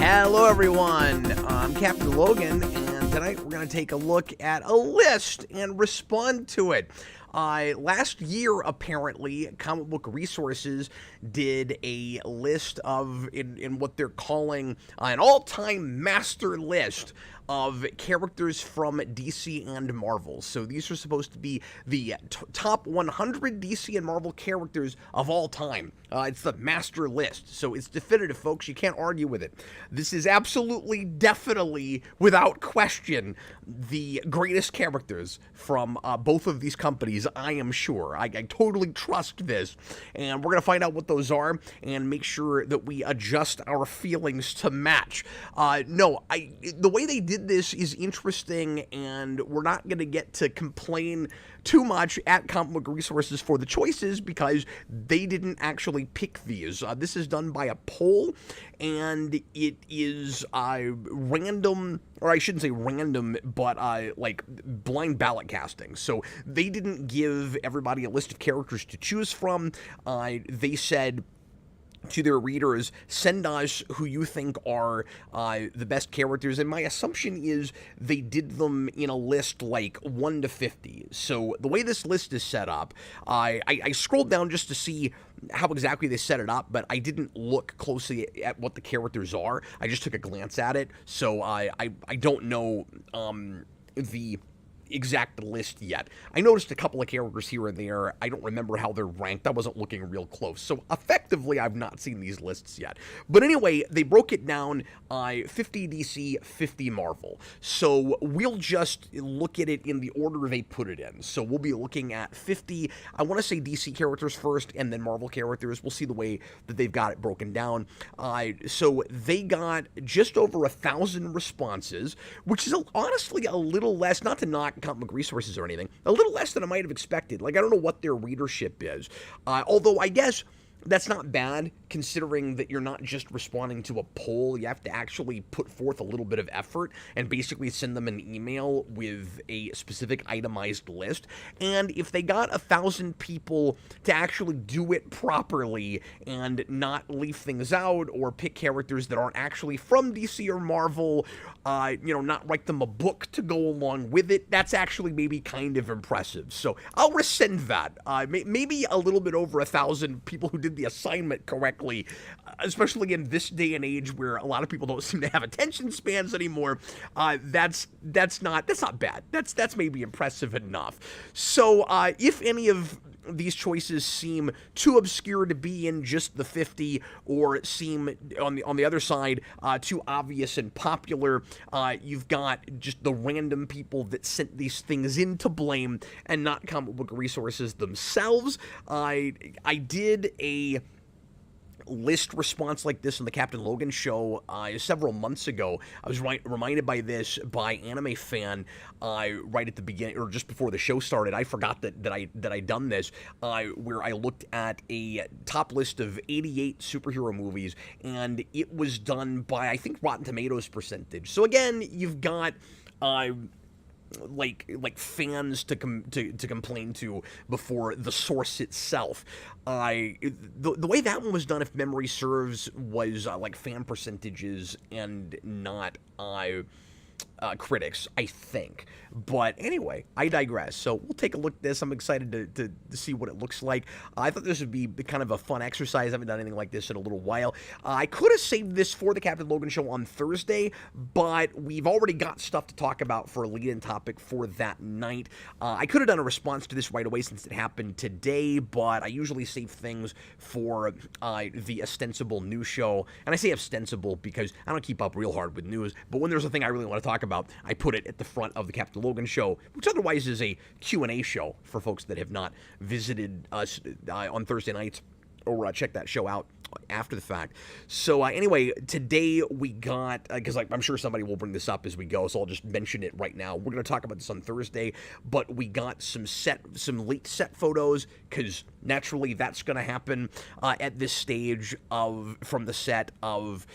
Hello, everyone. I'm Captain Logan, and tonight we're going to take a look at a list and respond to it. Last year, apparently, Comic Book Resources did a list of, in what they're calling an all-time master list of characters from DC and Marvel. So these are supposed to be the top 100 DC and Marvel characters of all time. It's the master list, so it's definitive, folks. You can't argue with it. This is absolutely, definitely, without question, the greatest characters from both of these companies, I am sure. I totally trust this, and we're going to find out what those are and make sure that we adjust our feelings to match. The way they did this is interesting, and we're not going to get to complain too much at Comic Book Resources for the choices because they didn't actually pick these. This is done by a poll, and it is random, or I shouldn't say random, but like blind ballot casting. So they didn't give everybody a list of characters to choose from. They said to their readers, send us who you think are the best characters, and my assumption is they did them in a list like 1 to 50. So the way this list is set up, I scrolled down just to see how exactly they set it up, but I didn't look closely at what the characters are. I just took a glance at it, so I don't know the exact list yet. I noticed a couple of characters here and there. I don't remember how they're ranked. I wasn't looking real close. So effectively, I've not seen these lists yet. But anyway, they broke it down 50 DC, 50 Marvel. So we'll just look at it in the order they put it in. So we'll be looking at 50, I want to say DC characters first and then Marvel characters. We'll see the way that they've got it broken down. So they got just over 1,000 responses, which is honestly a little less, not to knock Comic Book Resources or anything, a little less than I might have expected. Like, I don't know what their readership is. Although I guess that's not bad, considering that you're not just responding to a poll. You have to actually put forth a little bit of effort and basically send them an email with a specific itemized list. And if they got 1,000 people to actually do it properly and not leave things out or pick characters that aren't actually from DC or Marvel, not write them a book to go along with it, that's actually maybe kind of impressive. So I'll rescind that. Maybe a little bit over 1,000 people who did the assignment correctly, especially in this day and age where a lot of people don't seem to have attention spans anymore. That's not bad. That's maybe impressive enough. So if any of these choices seem too obscure to be in just the 50, or seem on the other side too obvious and popular, you've got just the random people that sent these things in to blame and not Comic Book Resources themselves. I did a list response like this on the Captain Logan show several months ago. I was reminded by this by Anime Fan right at the beginning, or just before the show started. I forgot that I'd done this, where I looked at a top list of 88 superhero movies, and it was done by, I think, Rotten Tomatoes percentage. So again, you've got like fans to complain to before the source itself. The way that one was done, if memory serves, was like fan percentages and not critics, I think. But anyway, I digress. So we'll take a look at this. I'm excited to see what it looks like. I thought this would be kind of a fun exercise. I haven't done anything like this in a little while. I could have saved this for the Captain Logan show on Thursday, but we've already got stuff to talk about for a lead-in topic for that night. I could have done a response to this right away since it happened today, but I usually save things for the ostensible news show. And I say ostensible because I don't keep up real hard with news, but when there's a thing I really want to talk about, I put it at the front of the Captain Logan show, which otherwise is a Q&A show for folks that have not visited us on Thursday nights, or check that show out after the fact. So anyway, today we got, because I'm sure somebody will bring this up as we go, so I'll just mention it right now. We're going to talk about this on Thursday, but we got some late set photos, because naturally that's going to happen at this stage from the set of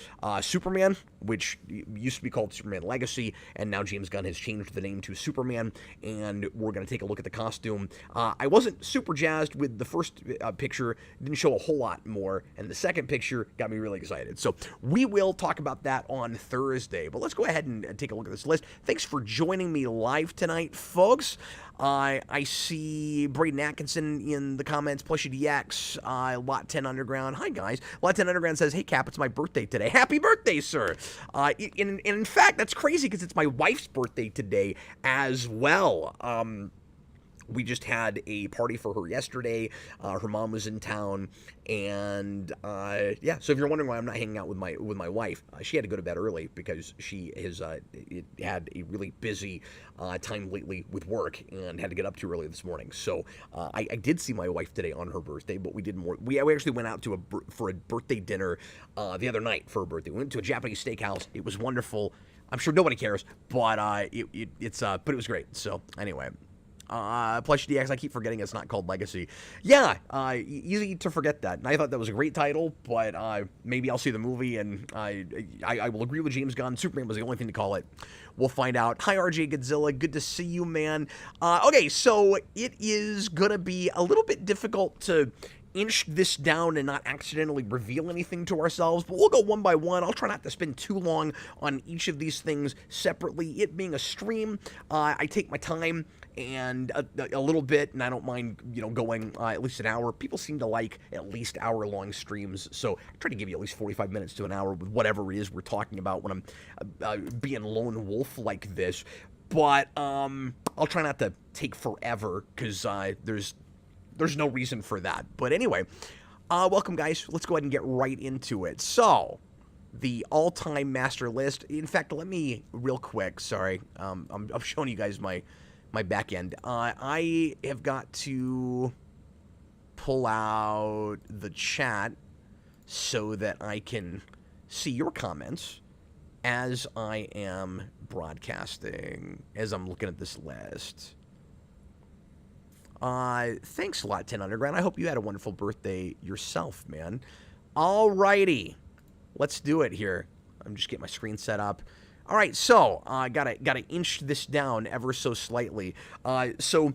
Superman, which used to be called Superman Legacy, and now James Gunn has changed the name to Superman, and we're going to take a look at the costume. I wasn't super jazzed with the first picture. It didn't show a whole lot more, and the second picture got me really excited. So we will talk about that on Thursday. But let's go ahead and take a look at this list. Thanks for joining me live tonight, folks. I see Braden Atkinson in the comments, PlushyDX, Lot 10 Underground. Hi, guys. Lot 10 Underground says, hey, Cap, it's my birthday today. Happy birthday, sir. In fact, that's crazy because it's my wife's birthday today as well. We just had a party for her yesterday. Her mom was in town, and yeah. So if you're wondering why I'm not hanging out with my wife, she had to go to bed early because she has had a really busy time lately with work and had to get up too early this morning. So I did see my wife today on her birthday, but we did more. We actually went out to for a birthday dinner the other night for her birthday. We went to a Japanese steakhouse. It was wonderful. I'm sure nobody cares, but it was great. So anyway. PlushDX, I keep forgetting it's not called Legacy. Yeah, easy to forget that. And I thought that was a great title, but maybe I'll see the movie, and I will agree with James Gunn. Superman was the only thing to call it. We'll find out. Hi, RJ Godzilla. Good to see you, man. Okay, so it is going to be a little bit difficult to inch this down and not accidentally reveal anything to ourselves, but we'll go one by one. I'll try not to spend too long on each of these things separately. It being a stream, I take my time and a little bit, and I don't mind, going at least an hour. People seem to like at least hour-long streams, so I try to give you at least 45 minutes to an hour with whatever it is we're talking about when I'm being lone wolf like this. But I'll try not to take forever because there's no reason for that. But anyway, welcome, guys. Let's go ahead and get right into it. So, the all-time master list. In fact, let me real quick. Sorry, I'm showing you guys my back end. I have got to pull out the chat so that I can see your comments as I am broadcasting, as I'm looking at this list. Thanks a lot, 10 Underground. I hope you had a wonderful birthday yourself, man. Alrighty. Let's do it here. I'm just getting my screen set up. All right, so gotta inch this down ever so slightly. So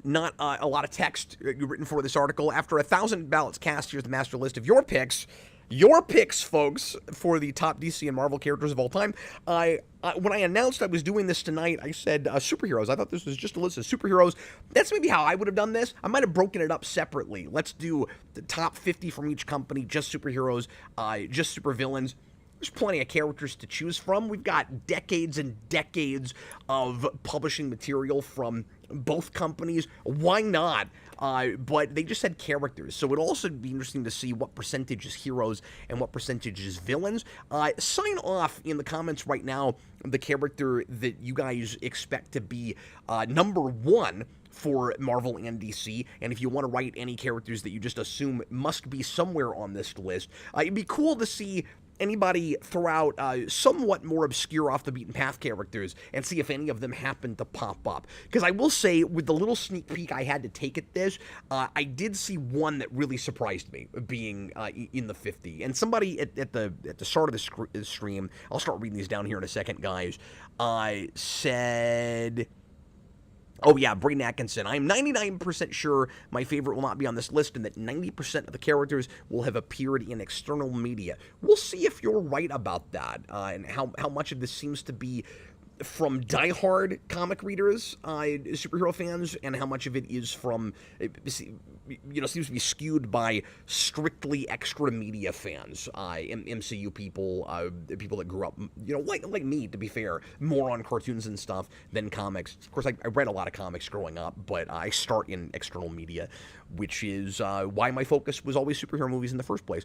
not a lot of text written for this article. After 1,000 ballots cast, here's the master list of your picks. Your picks, folks, for the top DC and Marvel characters of all time. When I announced I was doing this tonight, I said superheroes. I thought this was just a list of superheroes. That's maybe how I would have done this. I might have broken it up separately. Let's do the top 50 from each company, just superheroes, just supervillains. There's plenty of characters to choose from. We've got decades and decades of publishing material from both companies. Why not? But they just had characters. So it'd also be interesting to see what percentage is heroes and what percentage is villains. Sign off in the comments right now the character that you guys expect to be number one for Marvel and DC, and if you want to write any characters that you just assume must be somewhere on this list, it'd be cool to see anybody throw out somewhat more obscure off-the-beaten-path characters and see if any of them happen to pop up. Because I will say, with the little sneak peek I had to take at this, I did see one that really surprised me, being in the 50. And somebody at the start of the stream, I'll start reading these down here in a second, guys, said... Oh, yeah, Braden Atkinson. I'm 99% sure my favorite will not be on this list and that 90% of the characters will have appeared in external media. We'll see if you're right about that and how much of this seems to be from diehard comic readers, superhero fans, and how much of it is from, seems to be skewed by strictly extra media fans, MCU people, people that grew up, like me, to be fair, more on cartoons and stuff than comics. Of course, I read a lot of comics growing up, but I start in external media, which is why my focus was always superhero movies in the first place.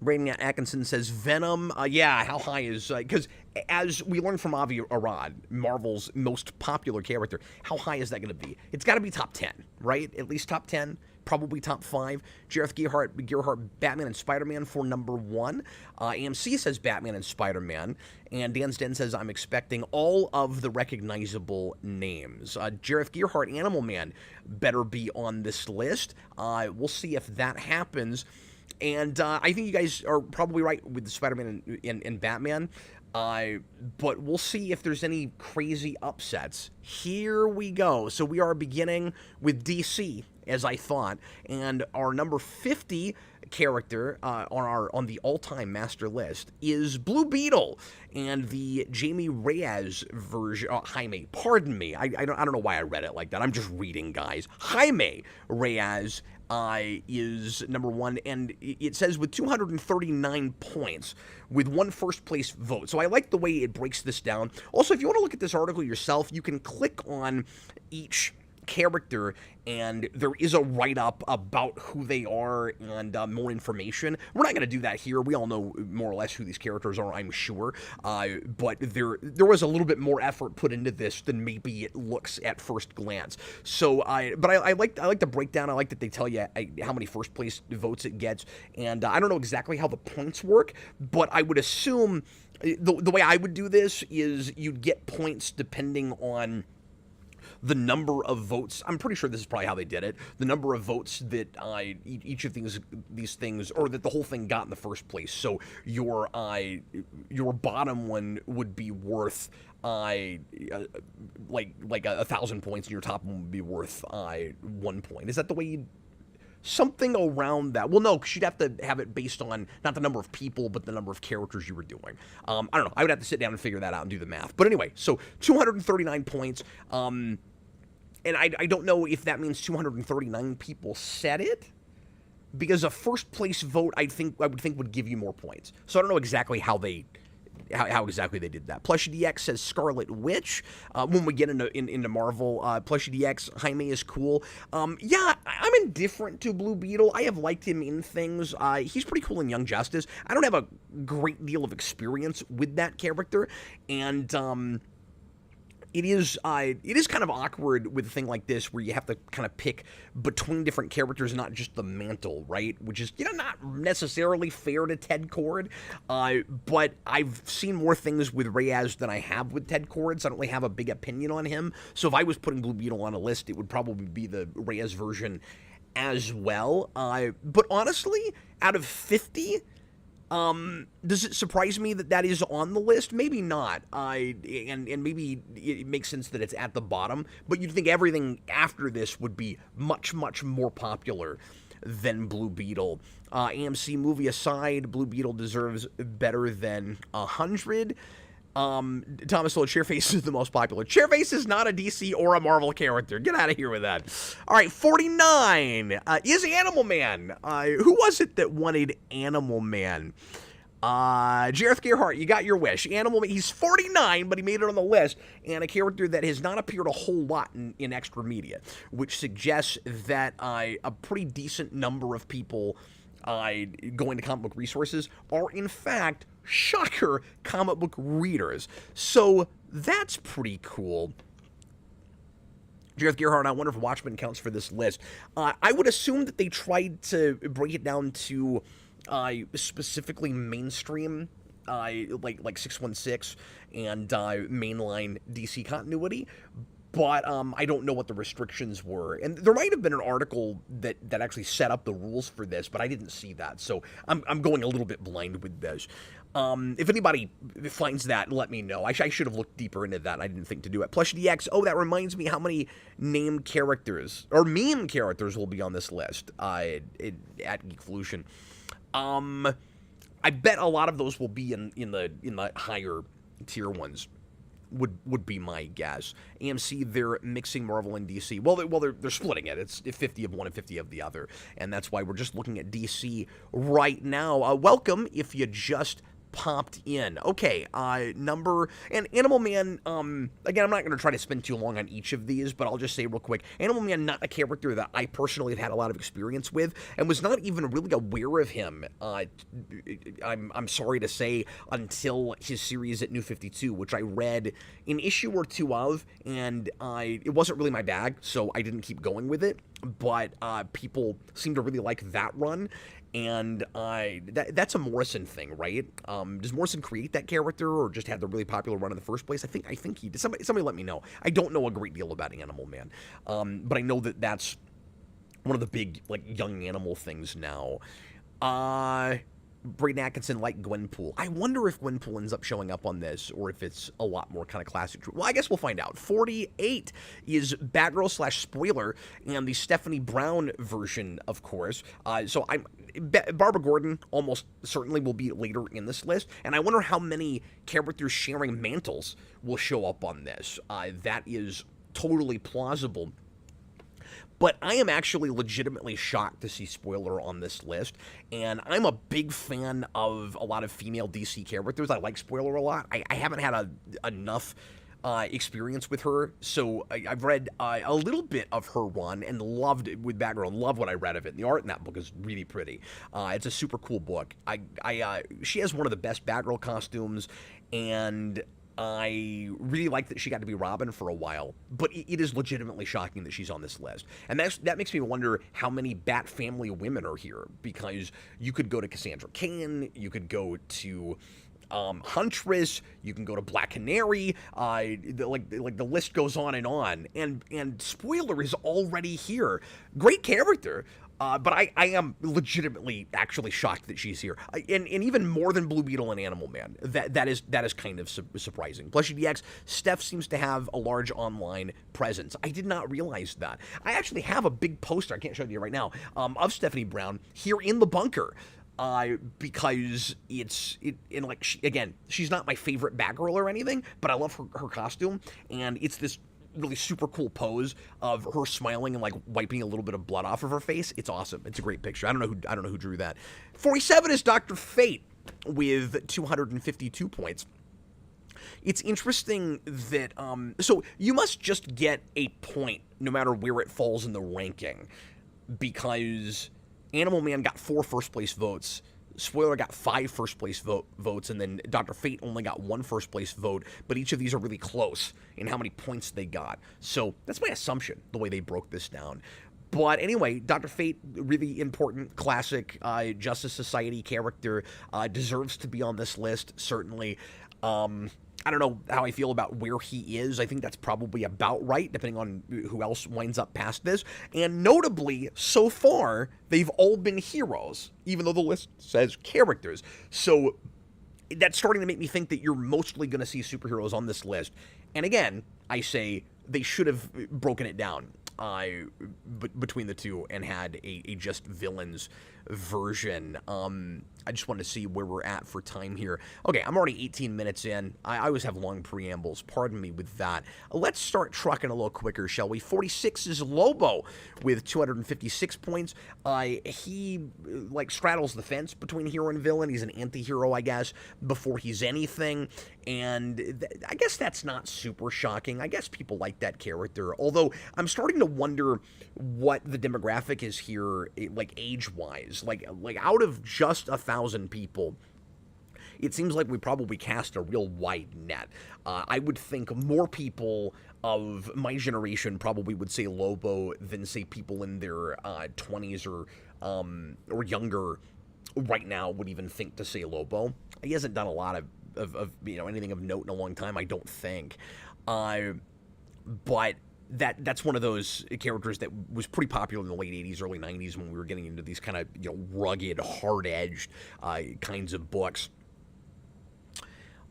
Braden Atkinson says Venom. Yeah, how high is... Because as we learned from Avi Arad, Marvel's most popular character, how high is that going to be? It's got to be top 10, right? At least top 10, probably top 5. Jareth Gearhart, Batman and Spider-Man for number 1. AMC says Batman and Spider-Man. And Dan's Den says, I'm expecting all of the recognizable names. Jareth Gearhart, Animal Man, better be on this list. We'll see if that happens. And I think you guys are probably right with the Spider-Man and Batman. But we'll see if there's any crazy upsets. Here we go. So we are beginning with DC, as I thought, and our number 50 character on the all-time master list is Blue Beetle, and the Jamie Reyes version. Jaime, pardon me. I don't know why I read it like that. I'm just reading, guys. Jaime Reyes is number 1, and it says with 239 points, with 1 first place vote. So I like the way it breaks this down. Also, if you want to look at this article yourself, you can click on each character, and there is a write-up about who they are and more information. We're not going to do that here. We all know more or less who these characters are, I'm sure. But there was a little bit more effort put into this than maybe it looks at first glance. So, I like the breakdown. I like that they tell you how many first place votes it gets, and I don't know exactly how the points work, but I would assume the way I would do this is you'd get points depending on the number of votes. I'm pretty sure this is probably how they did it. The number of votes that each of these things, or that the whole thing got in the first place. So your bottom one would be worth like 1,000 points, and your top one would be worth 1 point. Is that the way you? Something around that. Well, no, because you'd have to have it based on not the number of people, but the number of characters you were doing. I don't know. I would have to sit down and figure that out and do the math. But anyway, so 239 points. And I don't know if that means 239 people said it, because a first place vote I would think would give you more points. So I don't know exactly how exactly they did that. Plushie DX says Scarlet Witch. When we get into Marvel, Plushie DX, Jaime is cool. Yeah, I'm indifferent to Blue Beetle. I have liked him in things. He's pretty cool in Young Justice. I don't have a great deal of experience with that character, and it is kind of awkward with a thing like this where you have to kind of pick between different characters, not just the mantle, right? Which is, not necessarily fair to Ted Kord. But I've seen more things with Reyes than I have with Ted Kord, so I don't really have a big opinion on him. So if I was putting Blue Beetle on a list, it would probably be the Reyes version as well. But honestly, out of 50... does it surprise me that is on the list? Maybe not. And maybe it makes sense that it's at the bottom, but you'd think everything after this would be much, much more popular than Blue Beetle. AMC movie aside, Blue Beetle deserves better than 100. Thomas told Chairface is the most popular. Chairface is not a DC or a Marvel character. Get out of here with that. All right, 49 is Animal Man. Who was it that wanted Animal Man? Jareth Gerhardt, you got your wish. Animal Man, he's 49, but he made it on the list, and a character that has not appeared a whole lot in extra media, which suggests that a pretty decent number of people going to comic book resources are, in fact, shocker, comic book readers. So that's pretty cool. Jareth Gerhardt, I wonder if Watchmen counts for this list. I would assume that they tried to break it down to specifically mainstream, like 616 and mainline DC continuity. But I don't know what the restrictions were. And there might have been an article that actually set up the rules for this, but I didn't see that. So I'm going a little bit blind with this. If anybody finds that, let me know. I should have looked deeper into that. I didn't think to do it. Plush DX, that reminds me how many named characters, or meme characters, will be on this list at Geekvolution. I bet a lot of those will be in the higher tier ones. Would be my guess. AMC, they're mixing Marvel and DC. Well, they're splitting it. It's 50 of one and 50 of the other, and that's why we're just looking at DC right now. Welcome if you just popped in. Okay, and Animal Man, again, I'm not going to try to spend too long on each of these, but I'll just say real quick, Animal Man, not a character that I personally have had a lot of experience with, and was not even really aware of him, I'm sorry to say, until his series at New 52, which I read an issue or two of, and it wasn't really my bag, so I didn't keep going with it, but people seem to really like that run. And that's a Morrison thing, right? Does Morrison create that character, or just had the really popular run in the first place? I think he did. Somebody let me know. I don't know a great deal about Animal Man, but I know that that's one of the big young animal things now. Braden Atkinson like Gwenpool. I wonder if Gwenpool ends up showing up on this, or if it's a lot more kind of classic. Well, I guess we'll find out. 48 is Batgirl / Spoiler, and the Stephanie Brown version, of course. Barbara Gordon almost certainly will be later in this list, and I wonder how many characters sharing mantles will show up on this. That is totally plausible. But I am actually legitimately shocked to see Spoiler on this list, and I'm a big fan of a lot of female DC characters. I like Spoiler a lot. I haven't had enough experience with her, so I've read a little bit of her run and loved it with Batgirl, and love what I read of it. And the art in that book is really pretty. It's a super cool book. She has one of the best Batgirl costumes, and I really like that she got to be Robin for a while, but it is legitimately shocking that she's on this list. And that makes me wonder how many Bat family women are here, because you could go to Cassandra Cain, you could go to Huntress, you can go to Black Canary, the list goes on, and Spoiler is already here. Great character. But I am legitimately actually shocked that she's here, and even more than Blue Beetle and Animal Man. That is kind of surprising. Plus, DX, Steph seems to have a large online presence. I did not realize that. I actually have a big poster, I can't show you right now, of Stephanie Brown here in the bunker. Because she's not my favorite Batgirl or anything, but I love her costume, and it's this really super cool pose of her smiling and like wiping a little bit of blood off of her face. It's awesome. It's a great picture. I don't know who drew that. 47 is Dr. Fate with 252 points. It's interesting that so you must just get a point no matter where it falls in the ranking, because Animal Man got 4 first place votes, Spoiler got 5 first place votes, and then Dr. Fate only got 1 first place vote, but each of these are really close in how many points they got. So that's my assumption, the way they broke this down. But anyway, Dr. Fate, really important, classic Justice Society character, deserves to be on this list, certainly. I don't know how I feel about where he is. I think that's probably about right, depending on who else winds up past this. And notably, so far, they've all been heroes, even though the list says characters. So that's starting to make me think that you're mostly going to see superheroes on this list. And again, I say they should have broken it down between the two and had a just villains version. I just wanted to see where we're at for time here. Okay, I'm already 18 minutes in. I always have long preambles. Pardon me with that. Let's start trucking a little quicker, shall we? 46 is Lobo with 256 points. He straddles the fence between hero and villain. He's an anti-hero, I guess, before he's anything. And I guess that's not super shocking. I guess people like that character. Although I'm starting to wonder what the demographic is here, age-wise. Like out of just 1,000 people, it seems like we probably cast a real wide net. I would think more people of my generation probably would say Lobo than, say, people in their 20s or younger right now would even think to say Lobo. He hasn't done a lot of anything of note in a long time, I don't think. But that's one of those characters that was pretty popular in the late 80s, early 90s, when we were getting into these kind of rugged, hard-edged kinds of books.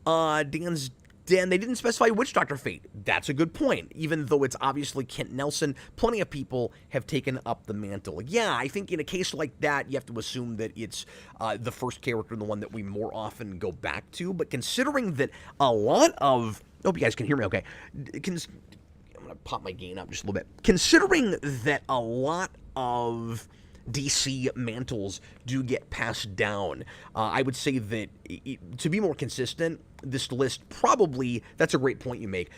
Dan's Den, they didn't specify which Dr. Fate. That's a good point. Even though it's obviously Kent Nelson, plenty of people have taken up the mantle. Yeah, I think in a case like that, you have to assume that it's the first character and the one that we more often go back to. But considering that a lot of... I hope you guys can hear me okay. I'm going to pop my gain up just a little bit. Considering that a lot of DC mantles do get passed down, I would say that to be more consistent, this list probably, that's a great point you make,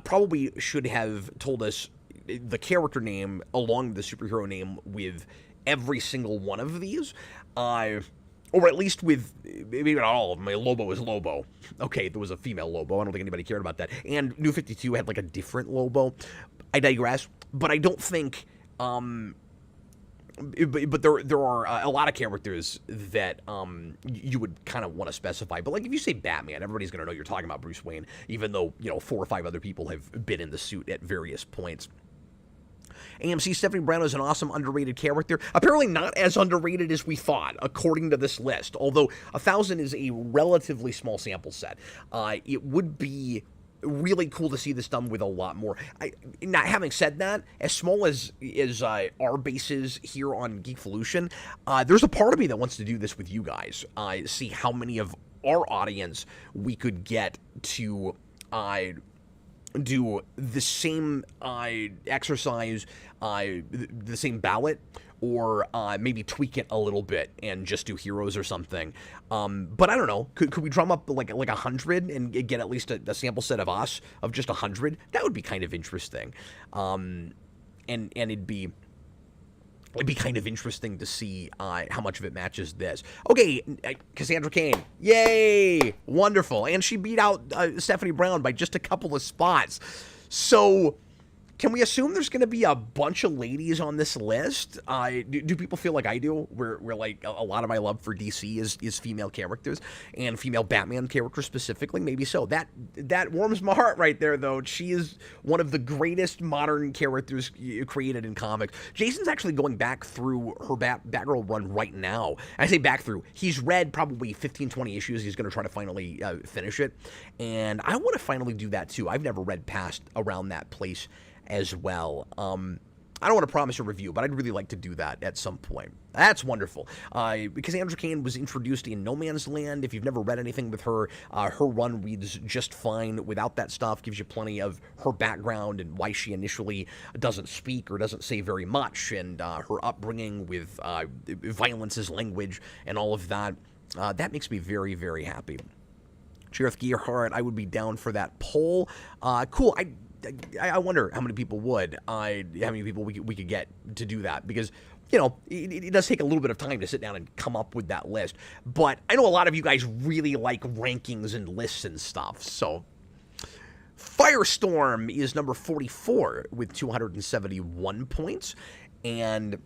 probably should have told us the character name along with the superhero name with every single one of these, or at least with, maybe not all of them. Lobo is Lobo. Okay, there was a female Lobo. I don't think anybody cared about that. And New 52 had a different Lobo. I digress. But I don't think... But there are a lot of characters that you would kind of want to specify. But if you say Batman, everybody's going to know you're talking about Bruce Wayne, even though 4 or 5 other people have been in the suit at various points. AMC, Stephanie Brown is an awesome, underrated character. Apparently not as underrated as we thought, according to this list. Although 1,000 is a relatively small sample set. It would be really cool to see this done with a lot more. Not having said that, as small as our base is here on Geekvolution, there's a part of me that wants to do this with you guys. See how many of our audience we could get to do the same exercise, the same ballot, or maybe tweak it a little bit and just do heroes or something. But I don't know. Could we drum up like 100 and get at least a sample set of us of just 100? That would be kind of interesting. And it'd be kind of interesting to see how much of it matches this. Okay, Cassandra Cain. Yay! Wonderful. And she beat out Stephanie Brown by just a couple of spots. So can we assume there's going to be a bunch of ladies on this list? Do people feel like I do? Where like a lot of my love for DC is female characters and female Batman characters specifically. Maybe so. That warms my heart right there, though. She is one of the greatest modern characters created in comics. Jason's actually going back through her Batgirl run right now. I say back through. He's read probably 15, 20 issues. He's going to try to finally finish it. And I want to finally do that, too. I've never read past around that place as well. I don't want to promise a review, but I'd really like to do that at some point. That's wonderful. Because Cassandra Cain was introduced in No Man's Land. If you've never read anything with her, her run reads just fine without that stuff. Gives you plenty of her background and why she initially doesn't speak or doesn't say very much, and her upbringing with violence as language and all of that. That makes me very, very happy. Sheriff Gearhart, I would be down for that poll. Cool. I wonder how many people would, how many people we could get to do that, because, you know, it does take a little bit of time to sit down and come up with that list, but I know a lot of you guys really like rankings and lists and stuff, so Firestorm is number 44 with 271 points, and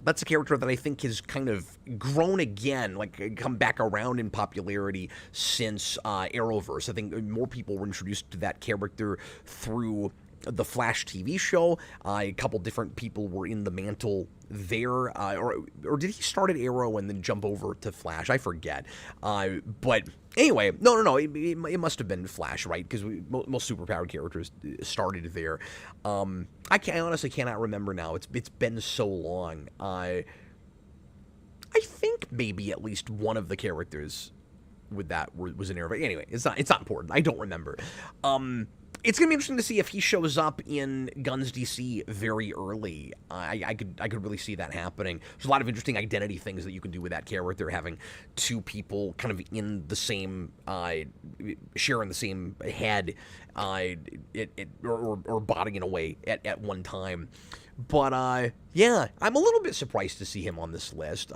that's a character that I think has kind of grown again, like come back around in popularity since Arrowverse. I think more people were introduced to that character through the Flash TV show. A couple different people were in the mantle there, or did he start at Arrow and then jump over to Flash? I forget. But anyway, no, it must have been Flash, right? Because most superpowered characters started there. I honestly cannot remember now. It's been so long. I think maybe at least one of the characters with that was an Arrow. Anyway, it's not important. I don't remember. It's going to be interesting to see if he shows up in Gunn's DC very early. I could really see that happening. There's a lot of interesting identity things that you can do with that character, having two people kind of in the same, sharing the same head, or body in a way at one time. But, yeah, I'm a little bit surprised to see him on this list.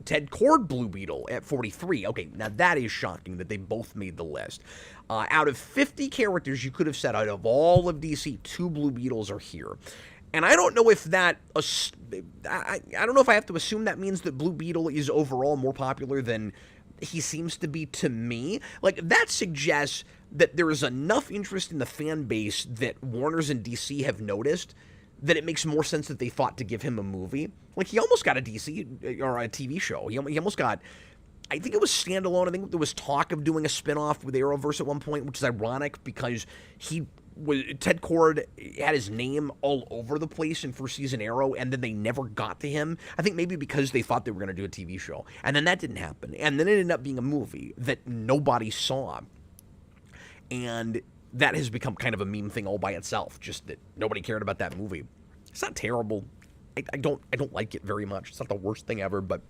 Ted Kord Blue Beetle at 43. Okay, now that is shocking that they both made the list. Out of 50 characters you could have said out of all of DC, 2 Blue Beetles are here. And I don't know if that, I don't know if I have to assume that means that Blue Beetle is overall more popular than he seems to be to me. Like, that suggests that there is enough interest in the fan base that Warner's and DC have noticed that it makes more sense that they thought to give him a movie. Like, he almost got a DC, or a TV show. He almost got, I think it was standalone. I think there was talk of doing a spinoff with Arrowverse at one point, which is ironic because Ted Kord had his name all over the place in first season Arrow, and then they never got to him. I think maybe because they thought they were going to do a TV show. And then that didn't happen. And then it ended up being a movie that nobody saw. And that has become kind of a meme thing all by itself, just that nobody cared about that movie. It's not terrible. I don't like it very much. It's not the worst thing ever, but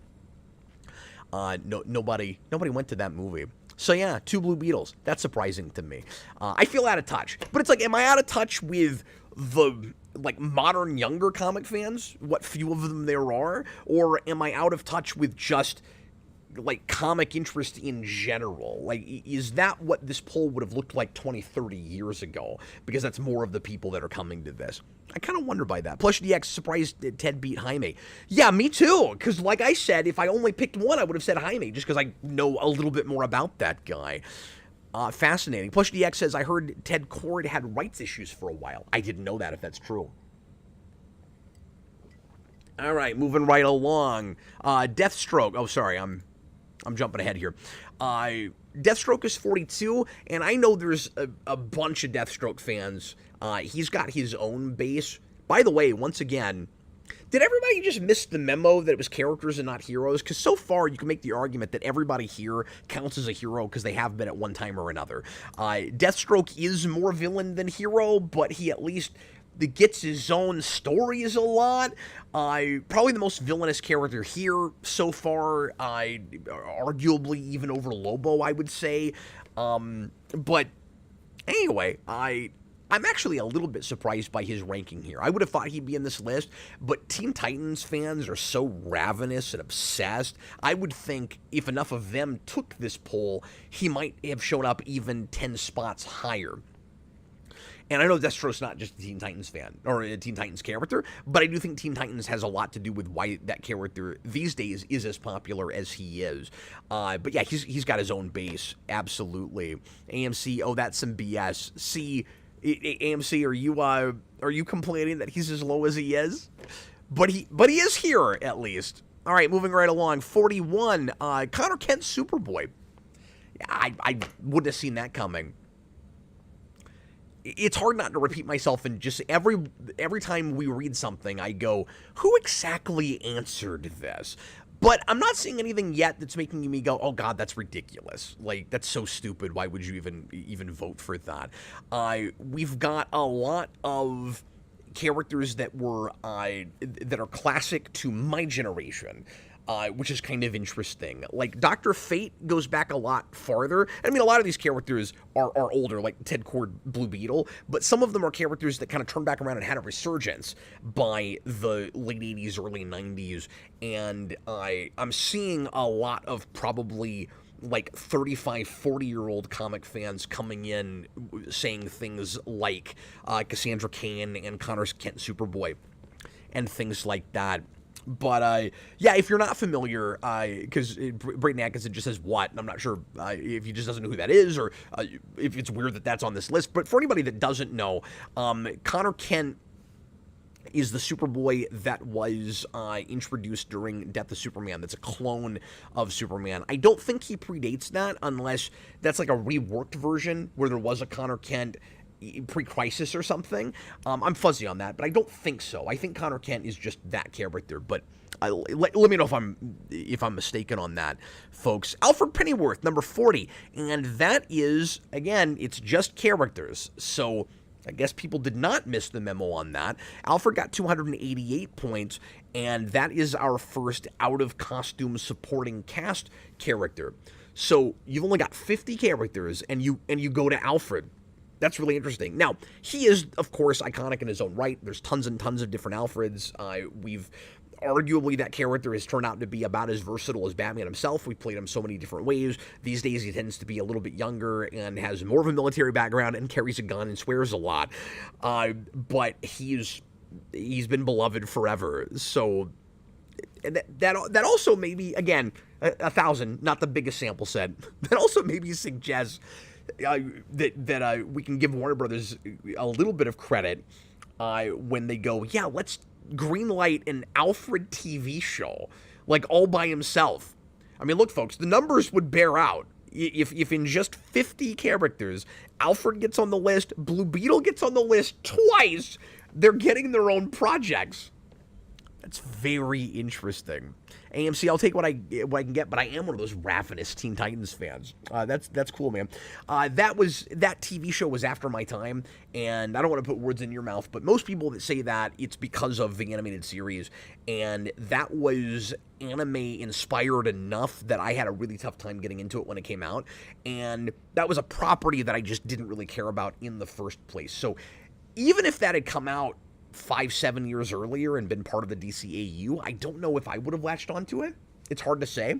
nobody went to that movie. So yeah, 2 Blue Beetles. That's surprising to me. I feel out of touch. But it's like, am I out of touch with the like modern younger comic fans, what few of them there are, or am I out of touch with just like comic interest in general? Like, is that what this poll would have looked like 20, 30 years ago? Because that's more of the people that are coming to this. I kind of wonder by that. Plush DX surprised Ted beat Jaime. Yeah, me too. Because like I said, if I only picked one, I would have said Jaime, just because I know a little bit more about that guy. Fascinating. Plush DX says, I heard Ted Kord had rights issues for a while. I didn't know that, if that's true. All right, moving right along. Deathstroke. Oh, sorry, I'm jumping ahead here. Deathstroke is 42, and I know there's a bunch of Deathstroke fans. He's got his own base. By the way, once again, did everybody just miss the memo that it was characters and not heroes? Because so far, you can make the argument that everybody here counts as a hero because they have been at one time or another. Deathstroke is more villain than hero, but he at least gets his own stories a lot. Probably the most villainous character here so far, arguably even over Lobo, I would say. But anyway, I'm actually a little bit surprised by his ranking here. I would have thought he'd be in this list, but Teen Titans fans are so ravenous and obsessed. I would think if enough of them took this poll, he might have shown up even 10 spots higher. And I know Deathstroke's not just a Teen Titans fan, or a Teen Titans character, but I do think Teen Titans has a lot to do with why that character these days is as popular as he is. But yeah, he's got his own base, absolutely. AMC, oh, that's some BS. See, AMC, are you complaining that he's as low as he is? But he is here, at least. All right, moving right along. 41, Connor Kent Superboy. I wouldn't have seen that coming. It's hard not to repeat myself, and just every time we read something, I go, who exactly answered this? But I'm not seeing anything yet that's making me go, oh God, that's ridiculous. Like, that's so stupid. Why would you even vote for that? We've got a lot of characters that were that are classic to my generation. Which is kind of interesting. Like, Dr. Fate goes back a lot farther. I mean, a lot of these characters are older, like Ted Kord, Blue Beetle, but some of them are characters that kind of turned back around and had a resurgence by the late 80s, early 90s, and I'm seeing a lot of probably like 35, 40-year-old comic fans coming in saying things like Cassandra Cain and Connor Kent Superboy and things like that. But, yeah, if you're not familiar, because Brayden Atkinson just says what, and I'm not sure if he just doesn't know who that is, or if it's weird that that's on this list. But for anybody that doesn't know, Connor Kent is the Superboy that was introduced during Death of Superman. That's a clone of Superman. I don't think he predates that, unless that's like a reworked version where there was a Connor Kent pre-Crisis or something. I'm fuzzy on that, but I don't think so. I think Connor Kent is just that character, but let me know if I'm mistaken on that, folks. Alfred Pennyworth, number 40, and that is, again, it's just characters, so I guess people did not miss the memo on that. Alfred got 288 points, and that is our first out-of-costume supporting cast character. So you've only got 50 characters, and you go to Alfred. That's really interesting. Now, he is, of course, iconic in his own right. There's tons and tons of different Alfreds. Arguably, that character has turned out to be about as versatile as Batman himself. We've played him so many different ways. These days, he tends to be a little bit younger and has more of a military background and carries a gun and swears a lot. But he's been beloved forever. So that also maybe, again, 1,000, not the biggest sample set. That also maybe suggests that we can give Warner Brothers a little bit of credit when they go, yeah, let's greenlight an Alfred TV show, like all by himself. I mean, look, folks, the numbers would bear out. If in just 50 characters, Alfred gets on the list, Blue Beetle gets on the list twice, they're getting their own projects. That's very interesting. AMC, I'll take what I can get, but I am one of those ravenous Teen Titans fans. That's cool, man. That TV show was after my time, and I don't want to put words in your mouth, but most people that say that, it's because of the animated series, and that was anime-inspired enough that I had a really tough time getting into it when it came out, and that was a property that I just didn't really care about in the first place. So even if that had come out 5-7 years earlier and been part of the DCAU, I don't know if I would have latched onto it. It's hard to say.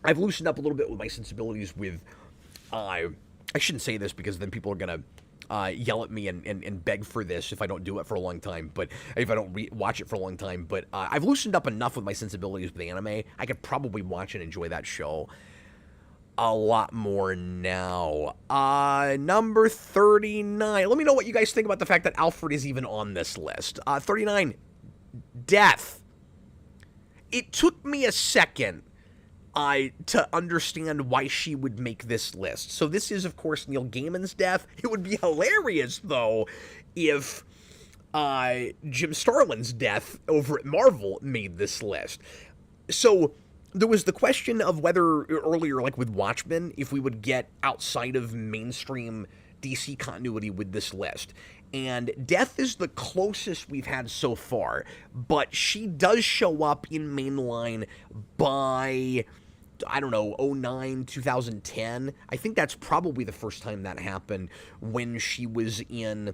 I've loosened up a little bit with my sensibilities with, I shouldn't say this because then people are going to yell at me and beg for this if I don't do it for a long time, but if I don't watch it for a long time, but I've loosened up enough with my sensibilities with anime, I could probably watch and enjoy that show a lot more now. Number 39. Let me know what you guys think about the fact that Alfred is even on this list. 39, Death. It took me a second to understand why she would make this list. So this is, of course, Neil Gaiman's Death. It would be hilarious, though, if Jim Starlin's Death over at Marvel made this list. So there was the question of whether earlier, like with Watchmen, if we would get outside of mainstream DC continuity with this list. And Death is the closest we've had so far, but she does show up in mainline by, I don't know, 09, 2010. I think that's probably the first time that happened, when she was in,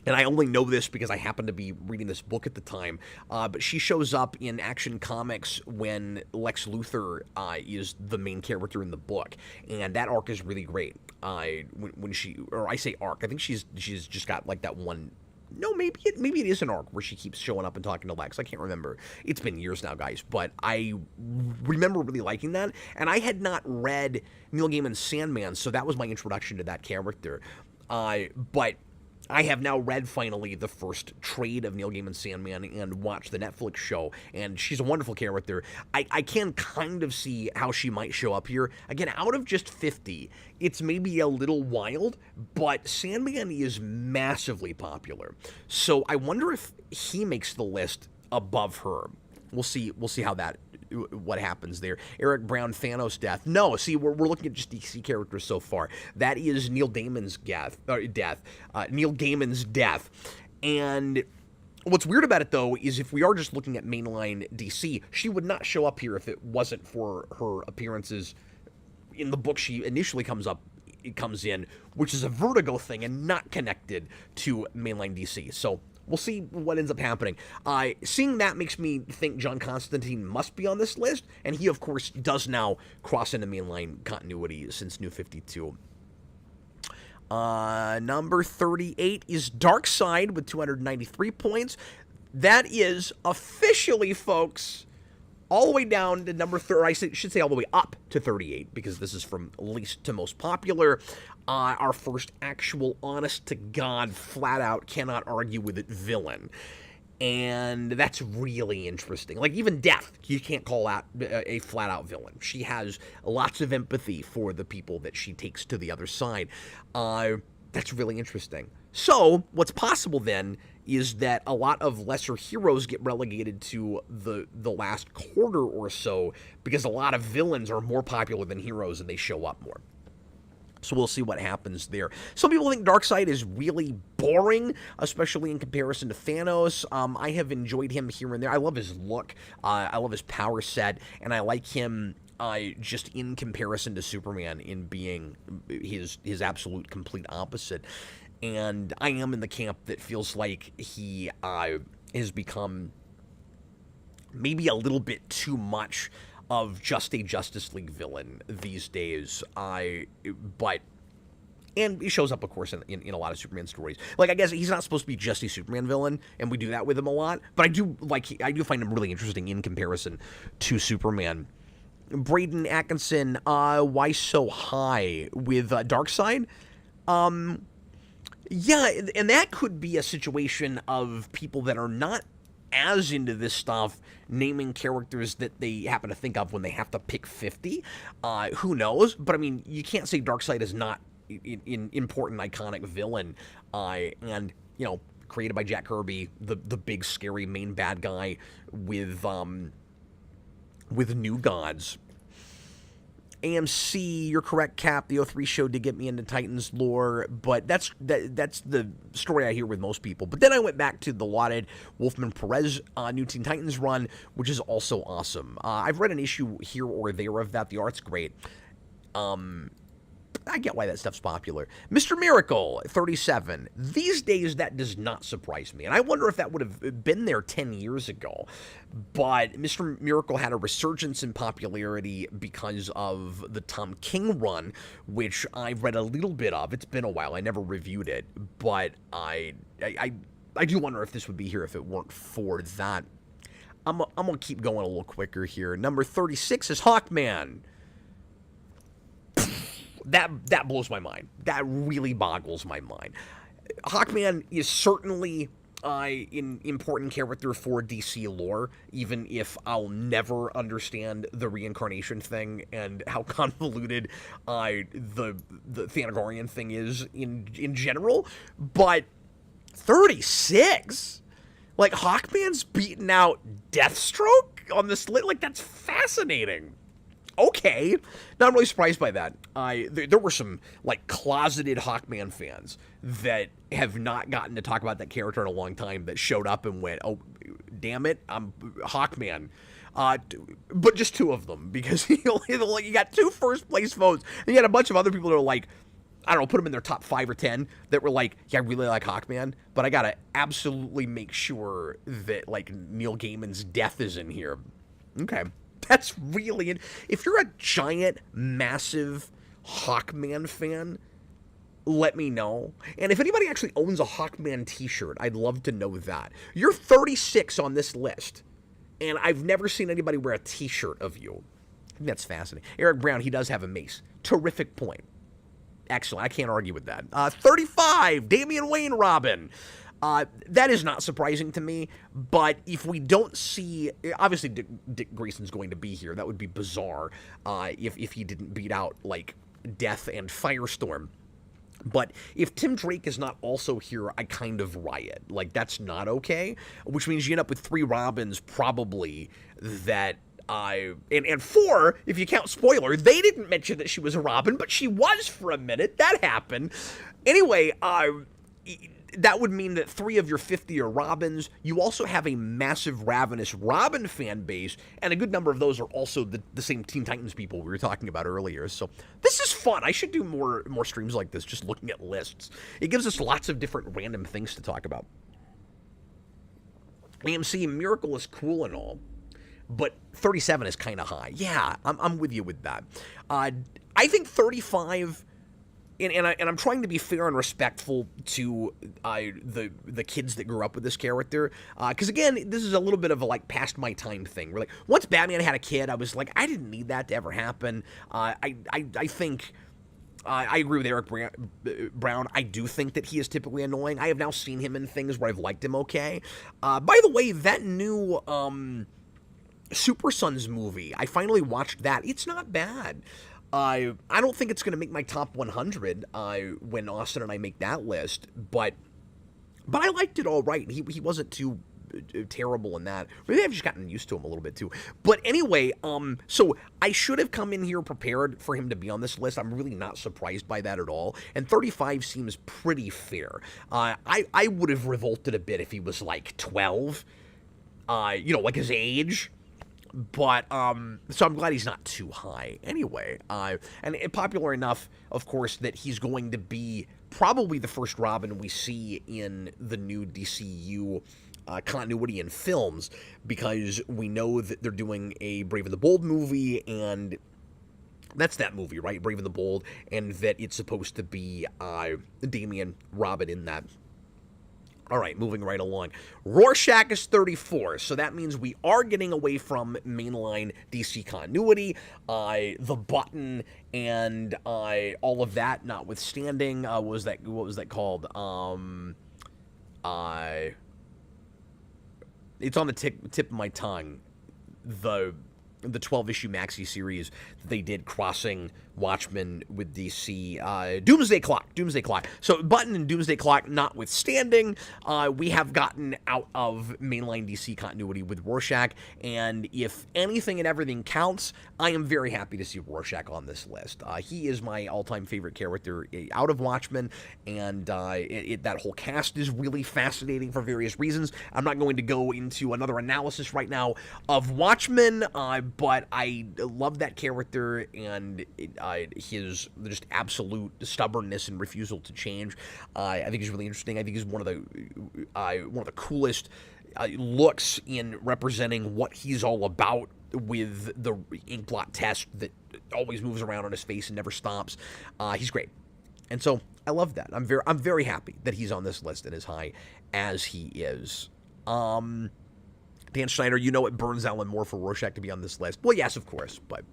and I only know this because I happened to be reading this book at the time, but she shows up in Action Comics when Lex Luthor is the main character in the book, and that arc is really great. When she, or I say arc, I think she's just got like that one. No, maybe it is an arc where she keeps showing up and talking to Lex. I can't remember. It's been years now, guys, but I remember really liking that, and I had not read Neil Gaiman's Sandman, so that was my introduction to that character. But I have now read, finally, the first trade of Neil Gaiman's Sandman and watched the Netflix show, and she's a wonderful character. I can kind of see how she might show up here. Again, out of just 50, it's maybe a little wild, but Sandman is massively popular. So I wonder if he makes the list above her. We'll see how what happens there. Eric Brown, Thanos Death. No, see, we're looking at just DC characters so far. That is Neil Gaiman's death. Neil Gaiman's Death. And what's weird about it, though, is if we are just looking at mainline DC, she would not show up here if it wasn't for her appearances in the book she initially comes in, which is a Vertigo thing and not connected to mainline DC. So we'll see what ends up happening. Seeing that makes me think John Constantine must be on this list, and he, of course, does now cross into mainline continuity since New 52. Number 38 is Darkseid with 293 points. That is officially, folks, all the way down to number 30. I should say all the way up to 38, because this is from least to most popular. Our first actual honest-to-God, flat-out, cannot argue with it villain. And that's really interesting. Like, even Death, you can't call that a flat-out villain. She has lots of empathy for the people that she takes to the other side. That's really interesting. So, what's possible then is that a lot of lesser heroes get relegated to the last quarter or so, because a lot of villains are more popular than heroes and they show up more. So we'll see what happens there. Some people think Darkseid is really boring, especially in comparison to Thanos. I have enjoyed him here and there. I love his look. I love his power set, and I like him just in comparison to Superman in being his absolute complete opposite. And I am in the camp that feels like he has become maybe a little bit too much of just a Justice League villain these days. And he shows up, of course, in a lot of Superman stories. Like, I guess he's not supposed to be just a Superman villain, and we do that with him a lot, but I do find him really interesting in comparison to Superman. Braden Atkinson, why so high with Darkseid? Yeah, and that could be a situation of people that are not as into this stuff naming characters that they happen to think of when they have to pick 50. Who knows? But, I mean, you can't say Darkseid is not an important, iconic villain. And, you know, created by Jack Kirby, the big, scary main bad guy with New Gods. AMC, you're correct, Cap. The 03 show did get me into Titans lore, but that's the story I hear with most people. But then I went back to the lauded Wolfman Perez New Teen Titans run, which is also awesome. I've read an issue here or there of that. The art's great. I get why that stuff's popular. Mr. Miracle, 37. These days, that does not surprise me. And I wonder if that would have been there 10 years ago. But Mr. Miracle had a resurgence in popularity because of the Tom King run, which I've read a little bit of. It's been a while. I never reviewed it. But I do wonder if this would be here if it weren't for that. I'm going to keep going a little quicker here. Number 36 is Hawkman. That blows my mind. That really boggles my mind. Hawkman is certainly in important character for DC lore, even if I'll never understand the reincarnation thing and how convoluted the Thanagorian thing is in general. But 36, like Hawkman's beating out Deathstroke on this like that's fascinating. Okay, now I'm really surprised by that. There were some like closeted Hawkman fans that have not gotten to talk about that character in a long time that showed up and went, "Oh, damn it, I'm Hawkman." But just two of them, because you got 2 first place votes, and you had a bunch of other people that are like, I don't know, put them in their top 5 or 10 that were like, yeah, I really like Hawkman, but I gotta absolutely make sure that like Neil Gaiman's death is in here. Okay. That's really it. If you're a giant, massive Hawkman fan, let me know. And if anybody actually owns a Hawkman t-shirt, I'd love to know that. You're 36 on this list, and I've never seen anybody wear a t-shirt of you. I think that's fascinating. Eric Brown, he does have a mace. Terrific point. Excellent. I can't argue with that. 35, Damian Wayne Robin. That is not surprising to me, but if we don't see, obviously Dick Grayson's going to be here. That would be bizarre if he didn't beat out, like, Death and Firestorm. But if Tim Drake is not also here, I kind of riot. Like, that's not okay, which means you end up with 3 Robins probably that... and 4, if you count spoiler, they didn't mention that she was a Robin, but she was for a minute. That happened. Anyway, that would mean that 3 of your 50 are Robins. You also have a massive Ravenous Robin fan base, and a good number of those are also the same Teen Titans people we were talking about earlier. So this is fun. I should do more streams like this, just looking at lists. It gives us lots of different random things to talk about. AMC Miracle is cool and all, but 37 is kind of high. Yeah, I'm with you with that. I think 35... And I'm trying to be fair and respectful to the kids that grew up with this character, because again, this is a little bit of a like past my time thing. We're like, once Batman had a kid, I was like, I didn't need that to ever happen. I think I agree with Eric Brown. I do think that he is typically annoying. I have now seen him in things where I've liked him okay. By the way, that new Super Sons movie, I finally watched that. It's not bad. I don't think it's going to make my top 100 when Austin and I make that list, but I liked it all right. He wasn't too terrible in that. Maybe I've just gotten used to him a little bit too. But anyway, so I should have come in here prepared for him to be on this list. I'm really not surprised by that at all. And 35 seems pretty fair. I would have revolted a bit if he was like 12, like his age. But, so I'm glad he's not too high anyway. And popular enough, of course, that he's going to be probably the first Robin we see in the new DCU continuity in films, because we know that they're doing a Brave and the Bold movie, and that's that movie, right? Brave and the Bold, and that it's supposed to be Damian Robin in that. All right, moving right along. Rorschach is 34, so that means we are getting away from mainline DC continuity. The Button and all of that notwithstanding, what was that called? It's on the tip of my tongue. The 12-issue maxi series they did crossing Watchmen with DC. Doomsday Clock. So Button and Doomsday Clock notwithstanding, we have gotten out of mainline DC continuity with Rorschach, and if anything and everything counts, I am very happy to see Rorschach on this list. He is my all-time favorite character out of Watchmen, and that whole cast is really fascinating for various reasons. I'm not going to go into another analysis right now of Watchmen, but I love that character, and his just absolute stubbornness and refusal to change. I think he's really interesting. I think he's one of the coolest looks in representing what he's all about with the inkblot test that always moves around on his face and never stops. He's great, and so I love that. I'm very happy that he's on this list and as high as he is. Dan Schneider, it burns Alan Moore for Rorschach to be on this list. Well, yes, of course, but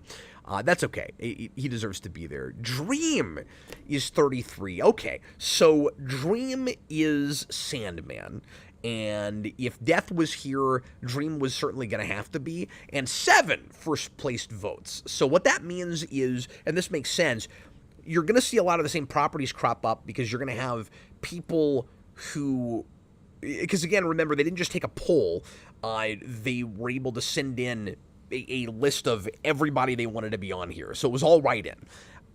that's okay. He deserves to be there. Dream is 33. Okay, so Dream is Sandman, And if Death was here, Dream was certainly going to have to be, and 7 first-placed votes. So what that means is, and this makes sense, you're going to see a lot of the same properties crop up because you're going to have people who, because again, remember, they didn't just take a poll, they were able to send in a list of everybody they wanted to be on here. So it was all write-in.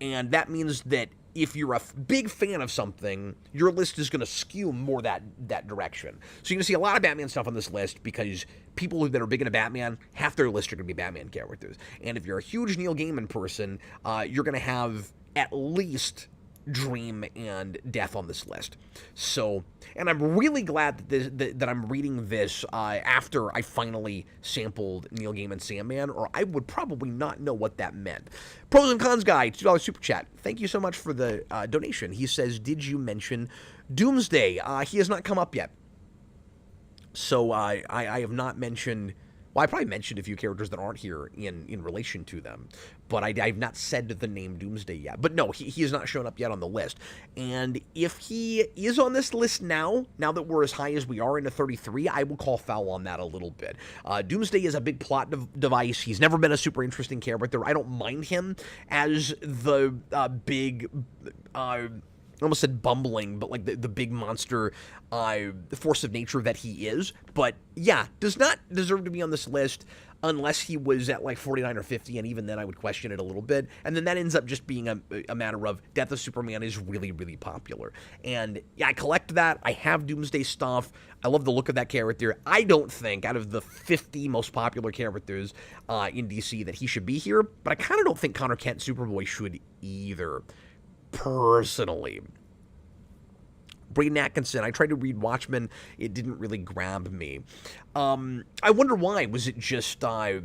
And that means that if you're a big fan of something, your list is going to skew more that direction. So you're going to see a lot of Batman stuff on this list because people that are big into Batman, half their list are going to be Batman characters. And if you're a huge Neil Gaiman person, you're going to have at least Dream and Death on this list. So, and I'm really glad that I'm reading this after I finally sampled Neil Gaiman's Sandman, or I would probably not know what that meant. Pros and Cons Guy, $2 Super Chat. Thank you so much for the donation. He says, did you mention Doomsday? He has not come up yet. So I have not mentioned... Well, I probably mentioned a few characters that aren't here in relation to them, but I've not said the name Doomsday yet. But no, he has not shown up yet on the list. And if he is on this list now that we're as high as we are into 33, I will call foul on that a little bit. Doomsday is a big plot device. He's never been a super interesting character. I don't mind him as the big... I almost said bumbling, but like the big monster force of nature that he is. But yeah, does not deserve to be on this list unless he was at like 49 or 50, and even then I would question it a little bit. And then that ends up just being a matter of Death of Superman is really, really popular. And yeah, I collect that. I have Doomsday stuff. I love the look of that character. I don't think out of the 50 most popular characters in DC that he should be here, but I kind of don't think Connor Kent Superboy should either. Personally, Braden Atkinson, I tried to read Watchmen. It didn't really grab me. I wonder why. Was it just the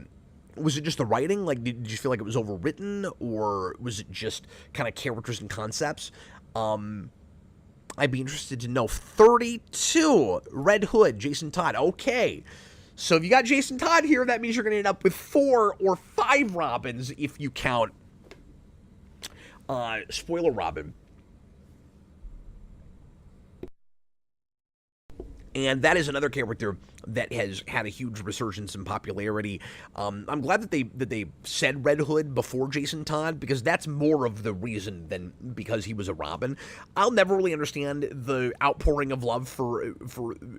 writing? Like, did you feel like it was overwritten, or was it just kind of characters and concepts? I'd be interested to know. 32, Red Hood, Jason Todd. Okay. So if you got Jason Todd here, that means you're going to end up with 4 or 5 Robins if you count Spoiler Robin. And that is another character that has had a huge resurgence in popularity. I'm glad that they said Red Hood before Jason Todd, because that's more of the reason than because he was a Robin. I'll never really understand the outpouring of love for